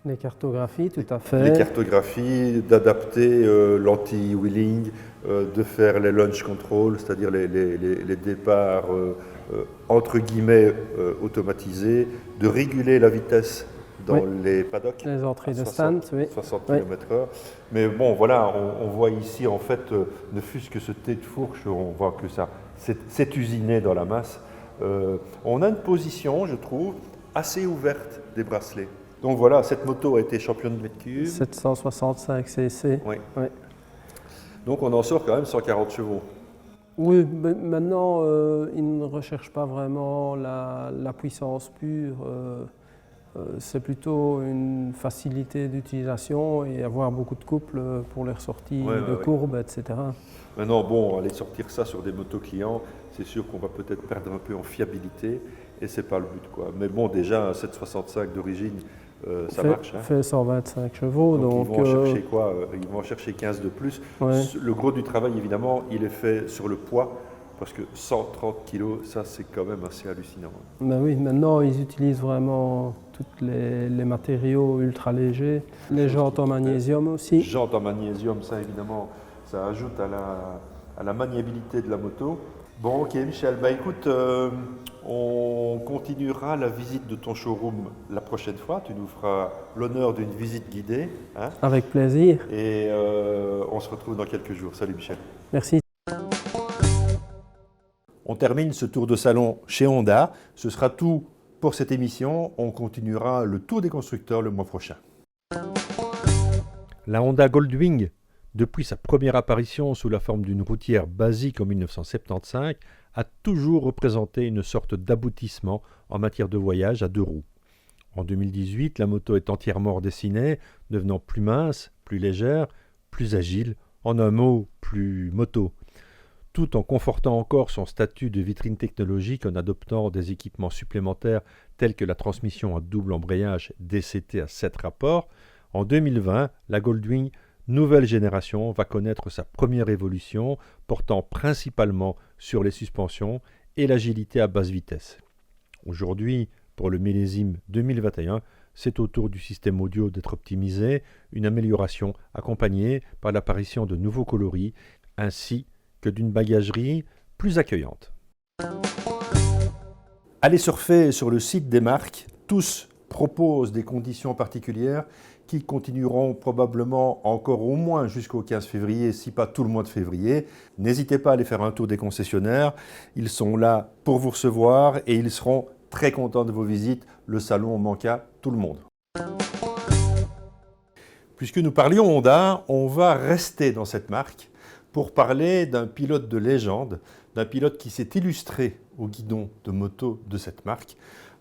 Les cartographies, tout à fait. Les cartographies, d'adapter l'anti-wheeling, de faire les launch control, c'est-à-dire les départs entre guillemets automatisés, de réguler la vitesse dans les paddocks. Les entrées de 60, stand, oui. 60 km/h. Mais bon, voilà, on voit ici en fait, ne fût-ce que ce thé de fourche, on voit que ça, c'est usiné dans la masse. On a une position, je trouve, assez ouverte des bracelets. Donc voilà, cette moto a été championne de mètre cube. 765 cc. Oui. Oui. Donc on en sort quand même 140 chevaux. Oui, mais maintenant, ils ne recherchent pas vraiment la puissance pure. C'est plutôt une facilité d'utilisation et avoir beaucoup de couples pour les ressorties de courbes, etc. Maintenant, bon, aller sortir ça sur des motos clients, c'est sûr qu'on va peut-être perdre un peu en fiabilité et c'est pas le but, quoi. Mais bon, déjà, un 765 d'origine, ça marche. Hein. Fait 125 chevaux. Donc ils vont en chercher quoi? Ils vont en chercher 15 de plus. Ouais. Le gros du travail, évidemment, il est fait sur le poids, parce que 130 kg, ça, c'est quand même assez hallucinant. Ben oui, maintenant, ils utilisent vraiment tous les matériaux ultra légers. Les jantes en magnésium aussi. Jantes en magnésium, ça, évidemment, ça ajoute à la maniabilité de la moto. Bon, ok, Michel, bah écoute, on continuera la visite de ton showroom la prochaine fois. Tu nous feras l'honneur d'une visite guidée. Hein, avec plaisir. et on se retrouve dans quelques jours. Salut Michel. Merci. On termine ce tour de salon chez Honda. Ce sera tout pour cette émission. On continuera le tour des constructeurs le mois prochain. La Honda Goldwing, depuis sa première apparition sous la forme d'une routière basique en 1975, a toujours représenté une sorte d'aboutissement en matière de voyage à deux roues. En 2018, la moto est entièrement redessinée, devenant plus mince, plus légère, plus agile, en un mot, plus moto, tout en confortant encore son statut de vitrine technologique en adoptant des équipements supplémentaires tels que la transmission à double embrayage DCT à 7 rapports. En 2020, la Goldwing nouvelle génération va connaître sa première évolution, portant principalement sur les suspensions et l'agilité à basse vitesse. Aujourd'hui, pour le millésime 2021, c'est au tour du système audio d'être optimisé, une amélioration accompagnée par l'apparition de nouveaux coloris, ainsi que d'une bagagerie plus accueillante. Allez surfer sur le site des marques, tous proposent des conditions particulières qui continueront probablement encore au moins jusqu'au 15 février, si pas tout le mois de février. N'hésitez pas à aller faire un tour des concessionnaires. Ils sont là pour vous recevoir et ils seront très contents de vos visites. Le salon manque à tout le monde. Puisque nous parlions Honda, on va rester dans cette marque pour parler d'un pilote de légende, d'un pilote qui s'est illustré au guidon de moto de cette marque.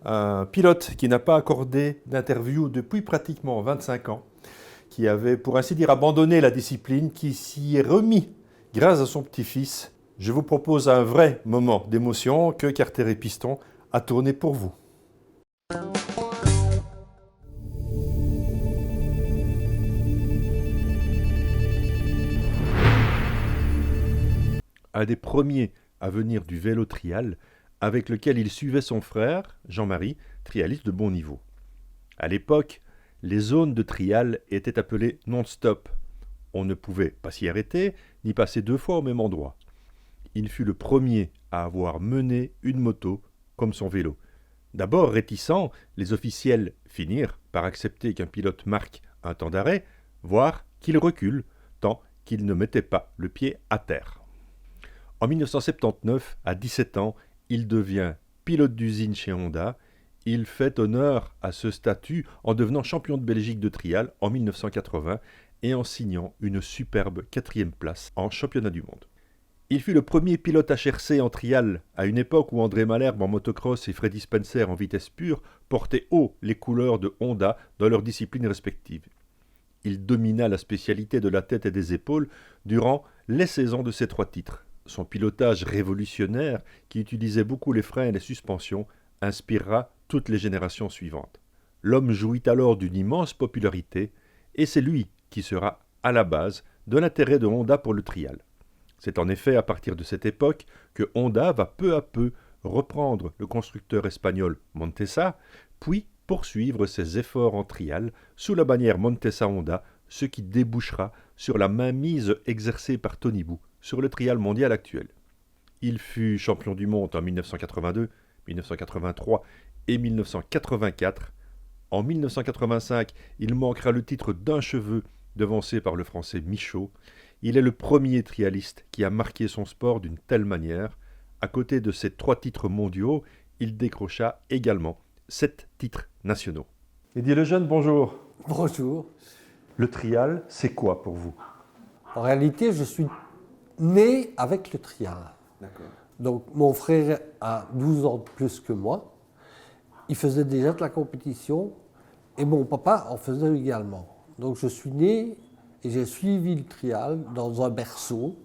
Un pilote qui n'a pas accordé d'interview depuis pratiquement 25 ans, qui avait pour ainsi dire abandonné la discipline, qui s'y est remis grâce à son petit-fils. Je vous propose un vrai moment d'émotion que Carter et Piston a tourné pour vous. un des premiers à venir du vélo trial, avec lequel il suivait son frère, Jean-Marie, trialiste de bon niveau. À l'époque, les zones de trial étaient appelées non-stop. On ne pouvait pas s'y arrêter, ni passer 2 fois au même endroit. Il fut le premier à avoir mené une moto comme son vélo. D'abord réticents, les officiels finirent par accepter qu'un pilote marque un temps d'arrêt, voire qu'il recule, tant qu'il ne mettait pas le pied à terre. En 1979, à 17 ans, il devient pilote d'usine chez Honda. Il fait honneur à ce statut en devenant champion de Belgique de trial en 1980 et en signant une superbe 4e place en championnat du monde. Il fut le premier pilote HRC en trial à une époque où André Malherbe en motocross et Freddy Spencer en vitesse pure portaient haut les couleurs de Honda dans leurs disciplines respectives. Il domina la spécialité de la tête et des épaules durant les saisons de ces 3 titres. Son pilotage révolutionnaire, qui utilisait beaucoup les freins et les suspensions, inspirera toutes les générations suivantes. L'homme jouit alors d'une immense popularité et c'est lui qui sera à la base de l'intérêt de Honda pour le trial. C'est en effet à partir de cette époque que Honda va peu à peu reprendre le constructeur espagnol Montesa, puis poursuivre ses efforts en trial sous la bannière Montesa Honda, ce qui débouchera sur la mainmise exercée par Tony Bou sur le trial mondial actuel. Il fut champion du monde en 1982, 1983 et 1984. En 1985, il manquera le titre d'un cheveu devancé par le français Michaud. Il est le premier trialiste qui a marqué son sport d'une telle manière. À côté de ses 3 titres mondiaux, il décrocha également 7 titres nationaux. Eddie Lejeune, bonjour. Bonjour. Le trial, c'est quoi pour vous? En réalité, je suis né avec le trial. D'accord. Donc, mon frère a 12 ans de plus que moi. Il faisait déjà de la compétition et mon papa en faisait également. Donc, je suis né et j'ai suivi le trial dans un berceau.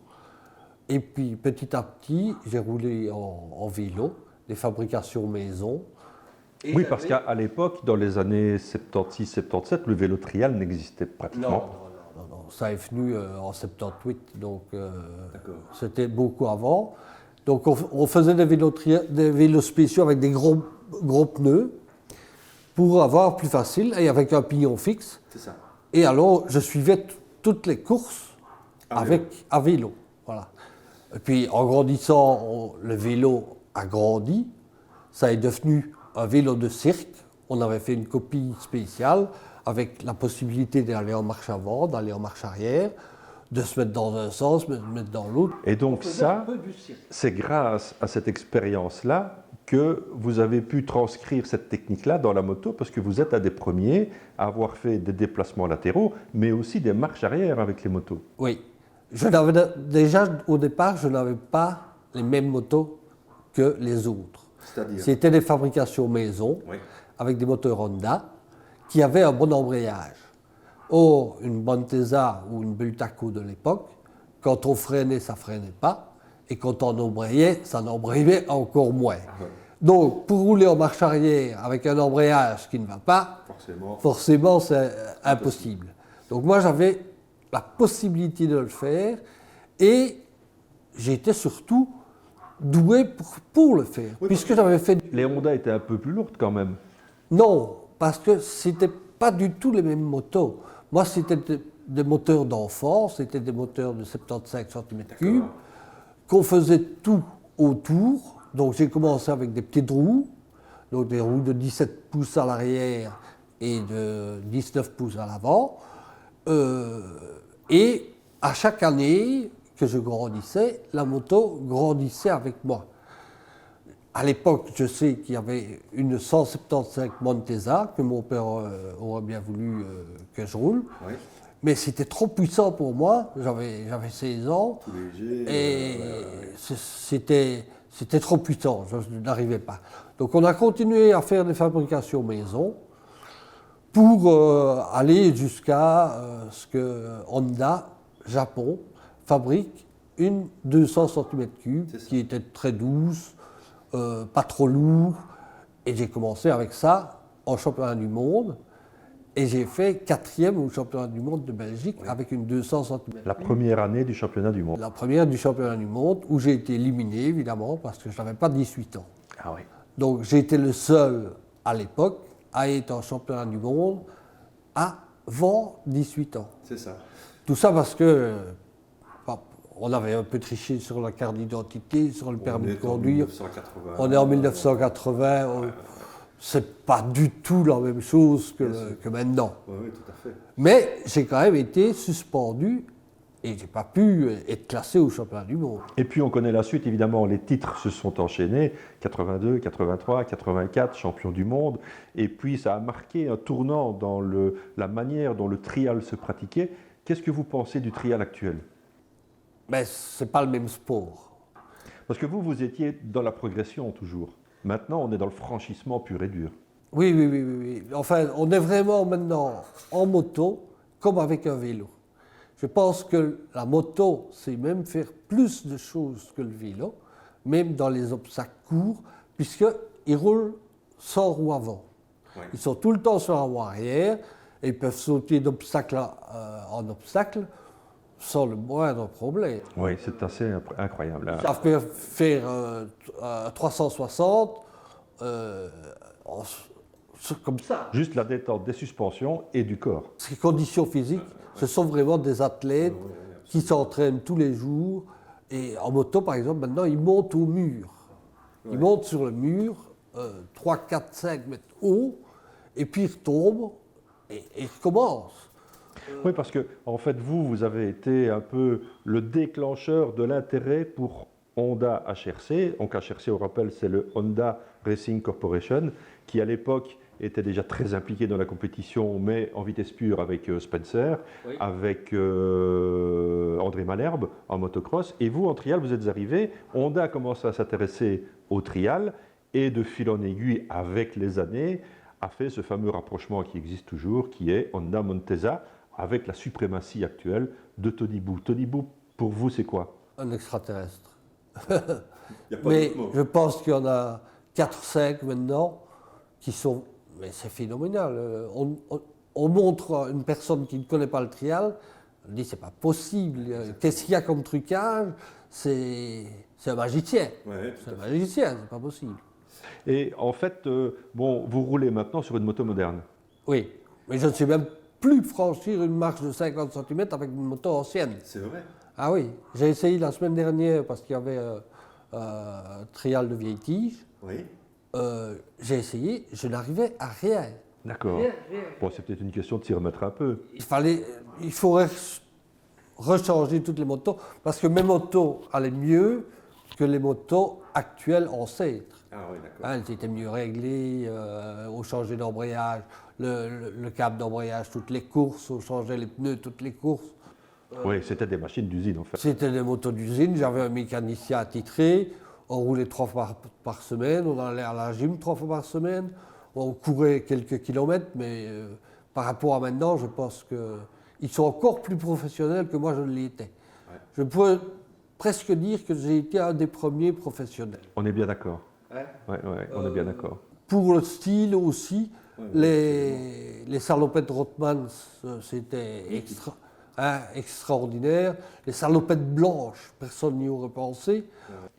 Et puis, petit à petit, j'ai roulé en vélo, des fabrications maison. Et oui, parce qu'à l'époque, dans les années 76-77, le vélo trial n'existait pratiquement. Non, ça est venu en 78, donc c'était beaucoup avant. Donc on faisait des vélos spéciaux avec des gros pneus pour avoir plus facile et avec un pignon fixe. C'est ça. Et alors je suivais toutes les courses à vélo. Voilà. Et puis en grandissant, le vélo a grandi, ça est devenu un vélo de cirque. On avait fait une copie spéciale avec la possibilité d'aller en marche avant, d'aller en marche arrière, de se mettre dans un sens, de se mettre dans l'autre. Et donc ça, c'est grâce à cette expérience-là que vous avez pu transcrire cette technique-là dans la moto, parce que vous êtes un des premiers à avoir fait des déplacements latéraux, mais aussi des marches arrière avec les motos. Oui. Déjà, au départ, je n'avais pas les mêmes motos que les autres. C'est-à-dire ? C'était des fabrications maison, Oui. avec des moteurs Honda, qui avaient un bon embrayage. Or, une Montesa ou une Bultaco de l'époque, quand on freinait, ça ne freinait pas, et quand on embrayait, ça n'embrayait encore moins. Ouais. Donc, pour rouler en marche arrière avec un embrayage qui ne va pas, forcément c'est impossible. Donc moi, j'avais la possibilité de le faire, et j'étais surtout doué pour le faire, oui, puisque j'avais fait... Les Honda étaient un peu plus lourdes quand même. Non, parce que ce n'était pas du tout les mêmes motos. Moi, c'était des moteurs d'enfant, c'était des moteurs de 75 cm3, qu'on faisait tout autour. Donc j'ai commencé avec des petites roues, donc des roues de 17 pouces à l'arrière et de 19 pouces à l'avant. Et à chaque année que je grandissais, la moto grandissait avec moi. À l'époque, je sais qu'il y avait une 175 Montesa que mon père aurait bien voulu que je roule. Oui. Mais c'était trop puissant pour moi. J'avais 16 ans. Tout léger. Et c'était trop puissant. Je n'arrivais pas. Donc on a continué à faire des fabrications maison pour aller jusqu'à ce que Honda, Japon, fabrique une 200 cm3 qui était très douce, pas trop lourd. Et j'ai commencé avec ça en championnat du monde. Et j'ai fait 4e au championnat du monde de Belgique avec une 200 cm. La première année du championnat du monde. La première du championnat du monde où j'ai été éliminé, évidemment, parce que je n'avais pas 18 ans. Ah oui. Donc j'ai été le seul à l'époque à être en championnat du monde avant 18 ans. C'est ça. Tout ça parce que on avait un peu triché sur la carte d'identité, sur le permis de conduire. On est en 1980. C'est pas du tout la même chose que maintenant. Oui, tout à fait. Mais j'ai quand même été suspendu et j'ai pas pu être classé au championnat du monde. Et puis on connaît la suite, évidemment, les titres se sont enchaînés, 82, 83, 84, champion du monde, et puis ça a marqué un tournant dans la manière dont le trial se pratiquait. Qu'est-ce que vous pensez du trial actuel? Mais c'est pas le même sport. Parce que vous étiez dans la progression toujours. Maintenant, on est dans le franchissement pur et dur. Oui. Enfin, on est vraiment maintenant en moto comme avec un vélo. Je pense que la moto, c'est même faire plus de choses que le vélo, même dans les obstacles courts, puisqu'ils roulent sans roue avant. Ouais. Ils sont tout le temps sur la roue arrière et ils peuvent sauter d'obstacle en obstacle sans le moindre problème. Oui, c'est assez incroyable. Ça peut faire 360 comme ça. Juste la détente des suspensions et du corps. Ces conditions physiques, ce sont vraiment des athlètes qui s'entraînent tous les jours. Et en moto, par exemple, maintenant, ils montent au mur. Ils montent sur le mur, 3, 4, 5 mètres haut, et puis ils retombent et recommencent. Oui, parce que en fait, vous avez été un peu le déclencheur de l'intérêt pour Honda HRC. Donc HRC, on rappelle, c'est le Honda Racing Corporation, qui à l'époque était déjà très impliqué dans la compétition, mais en vitesse pure avec Spencer, avec André Malherbe en motocross. Et vous, en trial, vous êtes arrivé. Honda a commencé à s'intéresser au trial, et de fil en aiguille, avec les années, a fait ce fameux rapprochement qui existe toujours, qui est Honda Montesa, avec la suprématie actuelle de Tony Bou. Tony Bou, pour vous, c'est quoi? Un extraterrestre. Mais je pense qu'il y en a 4-5 maintenant qui sont... Mais c'est phénoménal. On montre à une personne qui ne connaît pas le trial, on dit c'est pas possible. Qu'est-ce qu'il y a comme trucage? C'est un magicien. C'est un magicien, c'est pas possible. Et en fait, vous roulez maintenant sur une moto moderne. Oui, mais je ne sais même plus franchir une marche de 50 cm avec une moto ancienne. C'est vrai? Ah oui, j'ai essayé la semaine dernière parce qu'il y avait un trial de vieille tige. Oui. J'ai essayé, je n'arrivais à rien. D'accord. Bon, c'est peut-être une question de s'y remettre un peu. Il faudrait rechanger toutes les motos parce que mes motos allaient mieux que les motos actuelles ancêtres. Ah oui, d'accord. Elles étaient mieux réglées, on changeait d'embrayage, le câble d'embrayage toutes les courses, on changeait les pneus toutes les courses. Oui, c'était des machines d'usine en fait. C'était des motos d'usine, j'avais un mécanicien attitré, on roulait 3 fois par semaine, on allait à la gym 3 fois par semaine, on courait quelques kilomètres, mais par rapport à maintenant, je pense qu'ils sont encore plus professionnels que moi je ne l'étais. Ouais. Je pourrais presque dire que j'ai été un des premiers professionnels. On est bien d'accord. Ouais, on est bien d'accord. Pour le style aussi, les salopettes Rothmans, c'était extraordinaire. Les salopettes blanches, personne n'y aurait pensé.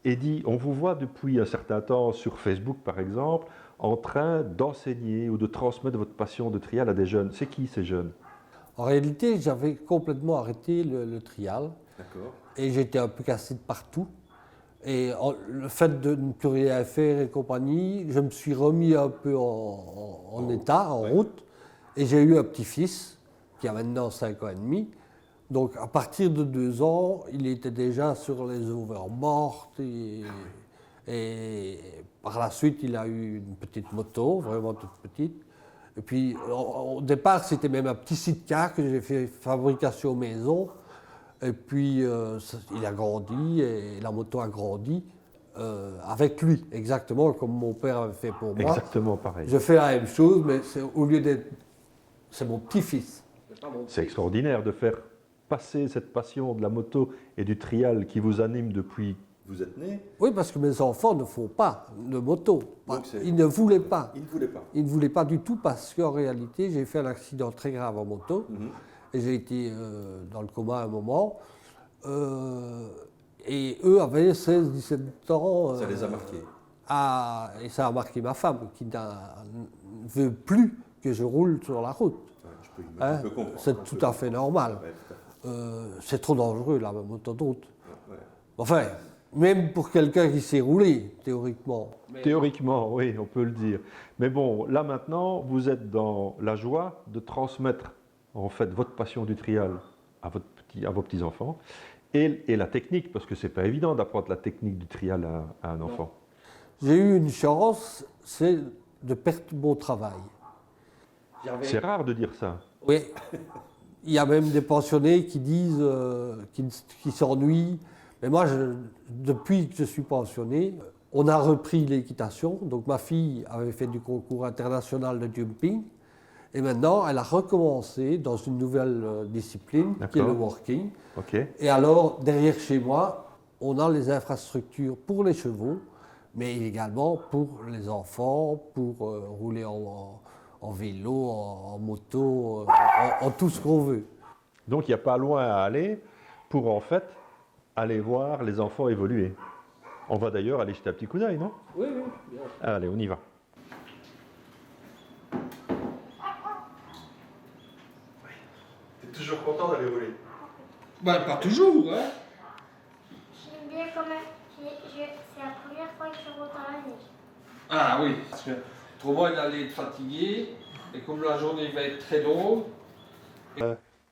Eddy, on vous voit depuis un certain temps sur Facebook, par exemple, en train d'enseigner ou de transmettre votre passion de trial à des jeunes. C'est qui ces jeunes? En réalité, j'avais complètement arrêté le trial. D'accord. Et j'étais un peu cassé de partout. Et le fait de ne plus rien faire et compagnie, je me suis remis un peu en état, en route. Et j'ai eu un petit-fils qui a maintenant 5 ans et demi. Donc à partir de 2 ans, il était déjà sur les overmortes. Et par la suite, il a eu une petite moto, vraiment toute petite. Et puis au départ, c'était même un petit sidecar que j'ai fait fabrication maison. Et puis, il a grandi et la moto a grandi avec lui, exactement comme mon père avait fait pour moi. Exactement pareil. Je fais la même chose, mais au lieu d'être... C'est mon petit-fils. C'est extraordinaire de faire passer cette passion de la moto et du trial qui vous anime depuis Vous êtes né, Oui, parce que mes enfants ne font pas de moto. Donc c'est- Ils ne voulaient pas. il ne voulait pas. Ils ne voulaient pas du tout parce qu'en réalité, j'ai fait un accident très grave en moto et j'ai été dans le coma à un moment. Et eux avaient 16, 17 ans. Ça les a marqués. Et ça a marqué ma femme qui ne veut plus que je roule sur la route. Ouais, Hein, je peux comprendre. c'est tout à fait normal. Ouais, tout à fait. C'est trop dangereux, la motoroute. Ouais. Enfin, même pour quelqu'un qui sait rouler, théoriquement. Théoriquement, oui, on peut le dire. Mais bon, là maintenant, vous êtes dans la joie de transmettre en fait votre passion du trial à vos petits-enfants et la technique, parce que c'est pas évident d'apprendre la technique du trial à un enfant. J'ai eu une chance, c'est de perdre mon travail. C'est rare de dire ça. Oui, il y a même des pensionnés qui disent qu'ils s'ennuient. Mais moi, depuis que je suis pensionné, on a repris l'équitation. Donc ma fille avait fait du concours international de jumping. Et maintenant, elle a recommencé dans une nouvelle discipline, qui est le D'accord. working. Ok. Et alors, derrière chez moi, on a les infrastructures pour les chevaux, mais également pour les enfants, pour rouler en vélo, en moto, en tout ce qu'on veut. Donc il n'y a pas loin à aller pour en fait aller voir les enfants évoluer. On va d'ailleurs aller jeter un petit coup d'œil, non? Oui, oui, bien. Allez, on y va. T'es toujours content d'aller rouler? Ben, pas toujours, hein. J'aime bien quand même. C'est la première fois que je roule dans la neige. Ah oui, parce que autrement il allait être fatigué, et comme la journée va être très longue.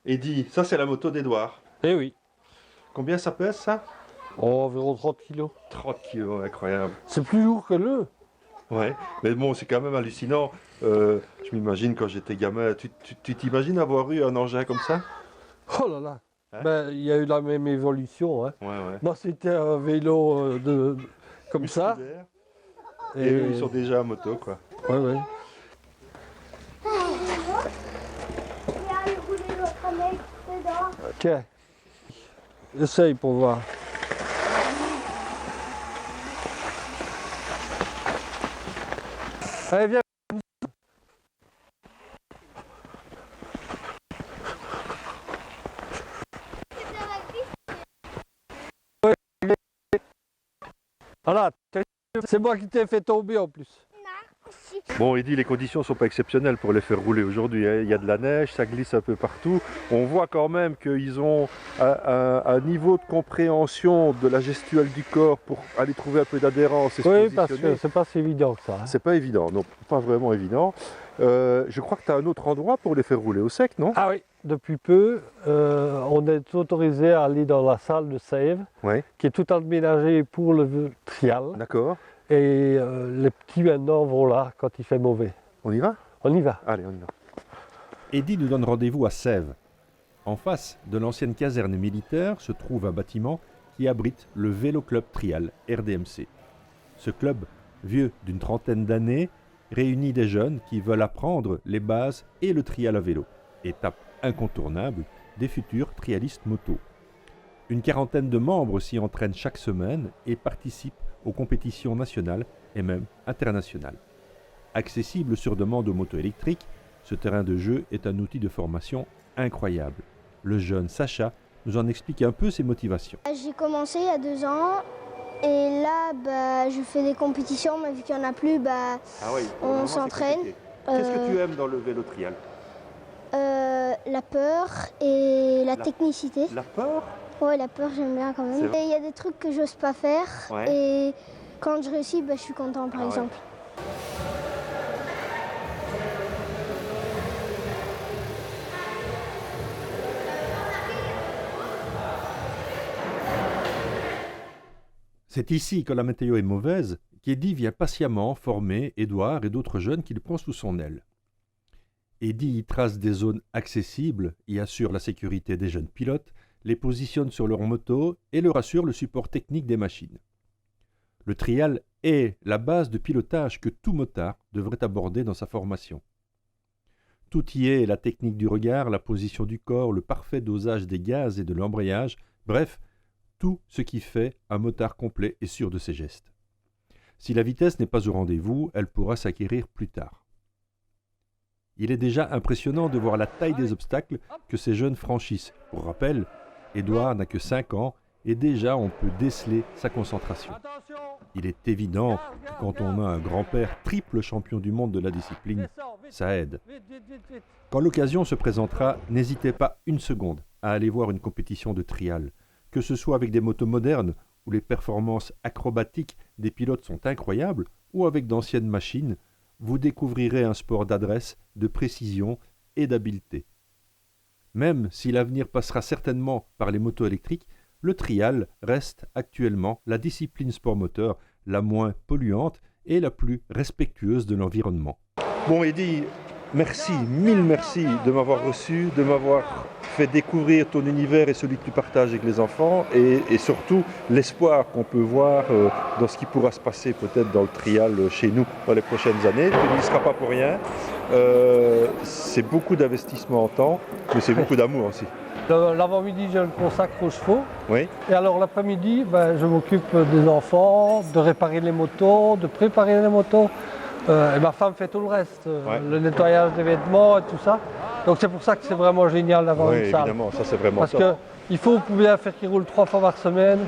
Eddy, ça c'est la moto d'Edouard. Eh oui. Combien ça pèse ça? Environ 30 kilos. 30 kilos, incroyable. C'est plus lourd que le. Ouais, mais bon, c'est quand même hallucinant. Je m'imagine quand j'étais gamin, tu t'imagines avoir eu un engin comme ça? Oh là là. Hein? Ben, il y a eu la même évolution. Hein. Ouais, ouais. Moi, c'était un vélo comme ça. Musculaire. Et eux, ils sont déjà à moto, quoi. Ouais, ouais. Je vais aller rouler l'autre mec dedans. Tiens. Essaye pour voir. Allez, viens. Voilà, c'est moi qui t'ai fait tomber en plus. Bon, Eddy, les conditions ne sont pas exceptionnelles pour les faire rouler aujourd'hui, hein. Il y a de la neige, ça glisse un peu partout. On voit quand même qu'ils ont un niveau de compréhension de la gestuelle du corps pour aller trouver un peu d'adhérence et se Oui, parce positionner. que c'est pas si évident que ça. Hein. C'est pas évident, non, pas vraiment évident. Je crois que tu as un autre endroit pour les faire rouler au sec, non? Ah oui, depuis peu, on est autorisé à aller dans la salle de save, Ouais, qui est tout aménagée pour le trial. d'accord. Et les petits maintenant vont là quand il fait mauvais. On y va? On y va. Allez, on y va. Eddy nous donne rendez-vous à Sèvres. En face de l'ancienne caserne militaire se trouve un bâtiment qui abrite le Vélo Club Trial RDMC. Ce club, vieux d'une trentaine d'années, réunit des jeunes qui veulent apprendre les bases et le trial à vélo, étape incontournable des futurs trialistes moto. Une quarantaine de membres s'y entraînent chaque semaine et participent aux compétitions nationales et même internationales. Accessible sur demande aux motos électriques, ce terrain de jeu est un outil de formation incroyable. Le jeune Sacha nous en explique un peu ses motivations. J'ai commencé il y a 2 ans et là je fais des compétitions, mais vu qu'il n'y en a plus, Ah oui, on s'entraîne. Qu'est-ce que tu aimes dans le vélo trial? La peur et la technicité. La peur? Ouais, la peur, j'aime bien quand C'est même. vrai. Et il y a des trucs que j'ose pas faire. Ouais. Et quand je réussis, je suis content, par Ah ouais. exemple. C'est ici, quand la météo est mauvaise, qu'Eddy vient patiemment former Édouard et d'autres jeunes qu'il prend sous son aile. Eddy y trace des zones accessibles, y assure la sécurité des jeunes pilotes, les positionne sur leur moto et leur assure le support technique des machines. Le trial est la base de pilotage que tout motard devrait aborder dans sa formation. Tout y est, la technique du regard, la position du corps, le parfait dosage des gaz et de l'embrayage, bref, tout ce qui fait un motard complet et sûr de ses gestes. Si la vitesse n'est pas au rendez-vous, elle pourra s'acquérir plus tard. Il est déjà impressionnant de voir la taille des obstacles que ces jeunes franchissent. Pour rappel, Édouard n'a que 5 ans et déjà on peut déceler sa concentration. Il est évident que quand on a un grand-père triple champion du monde de la discipline, ça aide. Quand l'occasion se présentera, n'hésitez pas une seconde à aller voir une compétition de trial, que ce soit avec des motos modernes où les performances acrobatiques des pilotes sont incroyables ou avec d'anciennes machines, vous découvrirez un sport d'adresse, de précision et d'habileté. Même si l'avenir passera certainement par les motos électriques, le trial reste actuellement la discipline sport moteur la moins polluante et la plus respectueuse de l'environnement. Bon, Eddy, merci, mille merci de m'avoir reçu, de m'avoir fait découvrir ton univers et celui que tu partages avec les enfants et surtout l'espoir qu'on peut voir dans ce qui pourra se passer peut-être dans le trial chez nous dans les prochaines années. Tu n'y seras pas pour rien. C'est beaucoup d'investissement en temps, mais c'est beaucoup d'amour aussi. L'avant-midi, je le consacre aux chevaux. Oui. Et alors l'après-midi, je m'occupe des enfants, de réparer les motos, de préparer les motos. Et ma femme fait tout le reste, le nettoyage des vêtements et tout ça. Donc c'est pour ça que c'est vraiment génial d'avoir une salle. Oui, évidemment, ça c'est vraiment Parce top. qu'il faut bien faire qu'il roule 3 fois par semaine.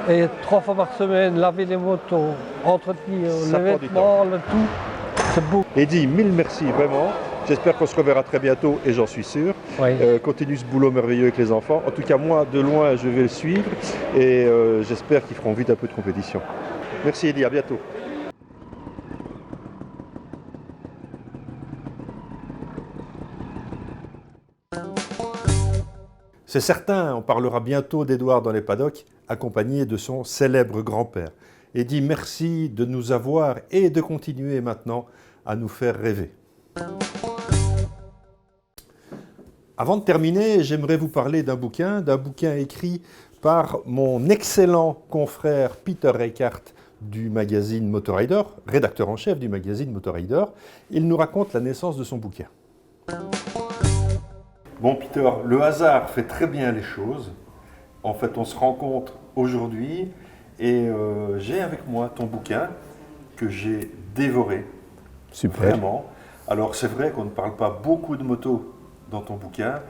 Et 3 fois par semaine, laver les motos, entretenir Ça les prend du vêtements, le tout. C'est beau. Eddy, mille merci vraiment. J'espère qu'on se reverra très bientôt et j'en suis sûr. Oui. Continue ce boulot merveilleux avec les enfants. En tout cas, moi, de loin, je vais le suivre et j'espère qu'ils feront vite un peu de compétition. Merci Eddy, à bientôt. C'est certain, on parlera bientôt d'Édouard dans les paddocks, accompagné de son célèbre grand-père. Eddy, merci de nous avoir et de continuer maintenant à nous faire rêver. Avant de terminer, j'aimerais vous parler d'un bouquin écrit par mon excellent confrère Peter Reichardt du magazine Motorrider, rédacteur en chef du magazine Motorrider. Il nous raconte la naissance de son bouquin. Bon Peter, le hasard fait très bien les choses. En fait, on se rencontre aujourd'hui et j'ai avec moi ton bouquin que j'ai dévoré. Super. Vraiment. Alors c'est vrai qu'on ne parle pas beaucoup de motos dans ton bouquin,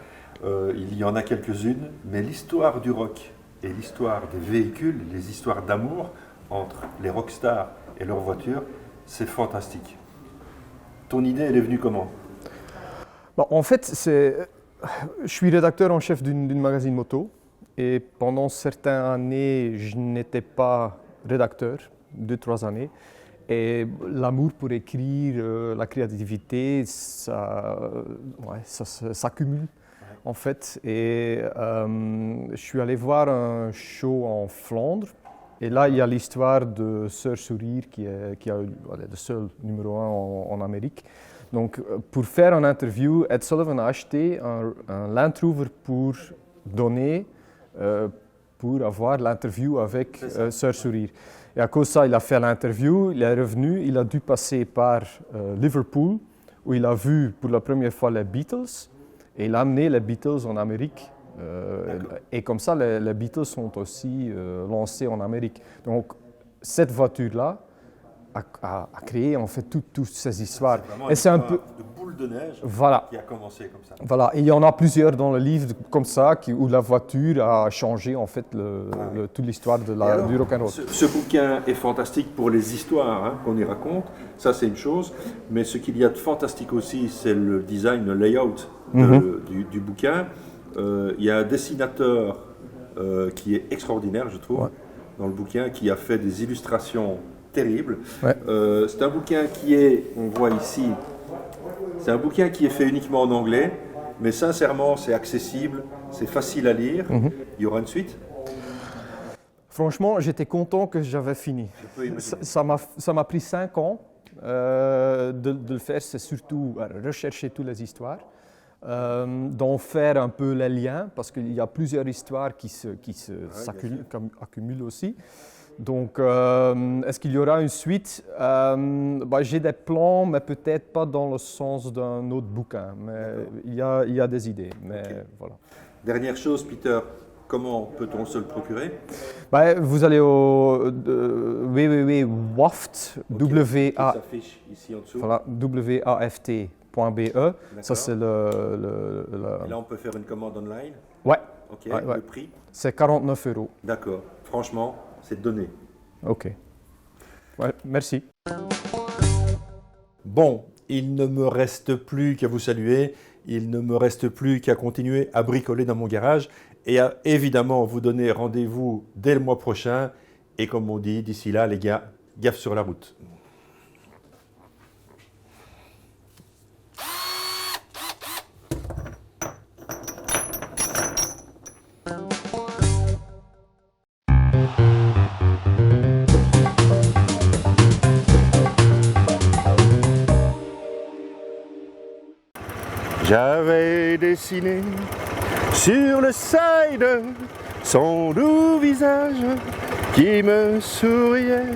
il y en a quelques-unes, mais l'histoire du rock et l'histoire des véhicules, les histoires d'amour entre les rockstars et leurs voitures, c'est fantastique. Ton idée, elle est venue comment? En fait, je suis rédacteur en chef d'une magazine moto et pendant certaines années, je n'étais pas rédacteur, 2-3 années. Et l'amour pour écrire, la créativité, ça s'accumule en fait. Et je suis allé voir un show en Flandre. Et là, il y a l'histoire de Sœur Sourire qui a eu le seul numéro 1 en Amérique. Donc, pour faire une interview, Ed Sullivan a acheté un Land Rover pour donner, pour avoir l'interview avec Sœur Sourire. Et à cause de ça, il a fait l'interview, il est revenu, il a dû passer par Liverpool, où il a vu pour la première fois les Beatles, et il a amené les Beatles en Amérique. Et comme ça, les Beatles sont aussi lancés en Amérique. Donc, cette voiture-là a créé en fait toutes ces histoires. Et c'est un peu de boule de neige qui a commencé comme ça. Voilà, et il y en a plusieurs dans le livre comme ça, où la voiture a changé en fait toute l'histoire du rock'n'roll. Ce bouquin est fantastique pour les histoires qu'on y raconte, ça c'est une chose, mais ce qu'il y a de fantastique aussi, c'est le design, le layout du bouquin. Il y a un dessinateur qui est extraordinaire, je trouve, dans le bouquin, qui a fait des illustrations terribles. C'est un bouquin on voit ici, c'est un bouquin qui est fait uniquement en anglais, mais sincèrement, c'est accessible, c'est facile à lire. Il y aura une suite? Franchement, j'étais content que j'avais fini. Ça m'a pris 5 ans de le faire, c'est surtout rechercher toutes les histoires. D'en faire un peu les liens, parce qu'il y a plusieurs histoires qui s'accumulent aussi. Donc, est-ce qu'il y aura une suite? J'ai des plans, mais peut-être pas dans le sens d'un autre bouquin. Mais il y a des idées. Mais voilà. Dernière chose, Peter, Comment peut-on se le procurer? Bah, vous allez au www.waft, Qui s'affiche ici en dessous. voilà, waft.be. Ça, c'est Et là, on peut faire une commande online. Ouais, Ok, Ouais. le prix? c'est 49 €. D'accord. Franchement, c'est donné. Ok. Ouais, merci. Bon, il ne me reste plus qu'à vous saluer. Il ne me reste plus qu'à continuer à bricoler dans mon garage et à évidemment vous donner rendez-vous dès le mois prochain. Et comme on dit, d'ici là, les gars, gaffe sur la route. J'avais dessiné sur le side son doux visage qui me souriait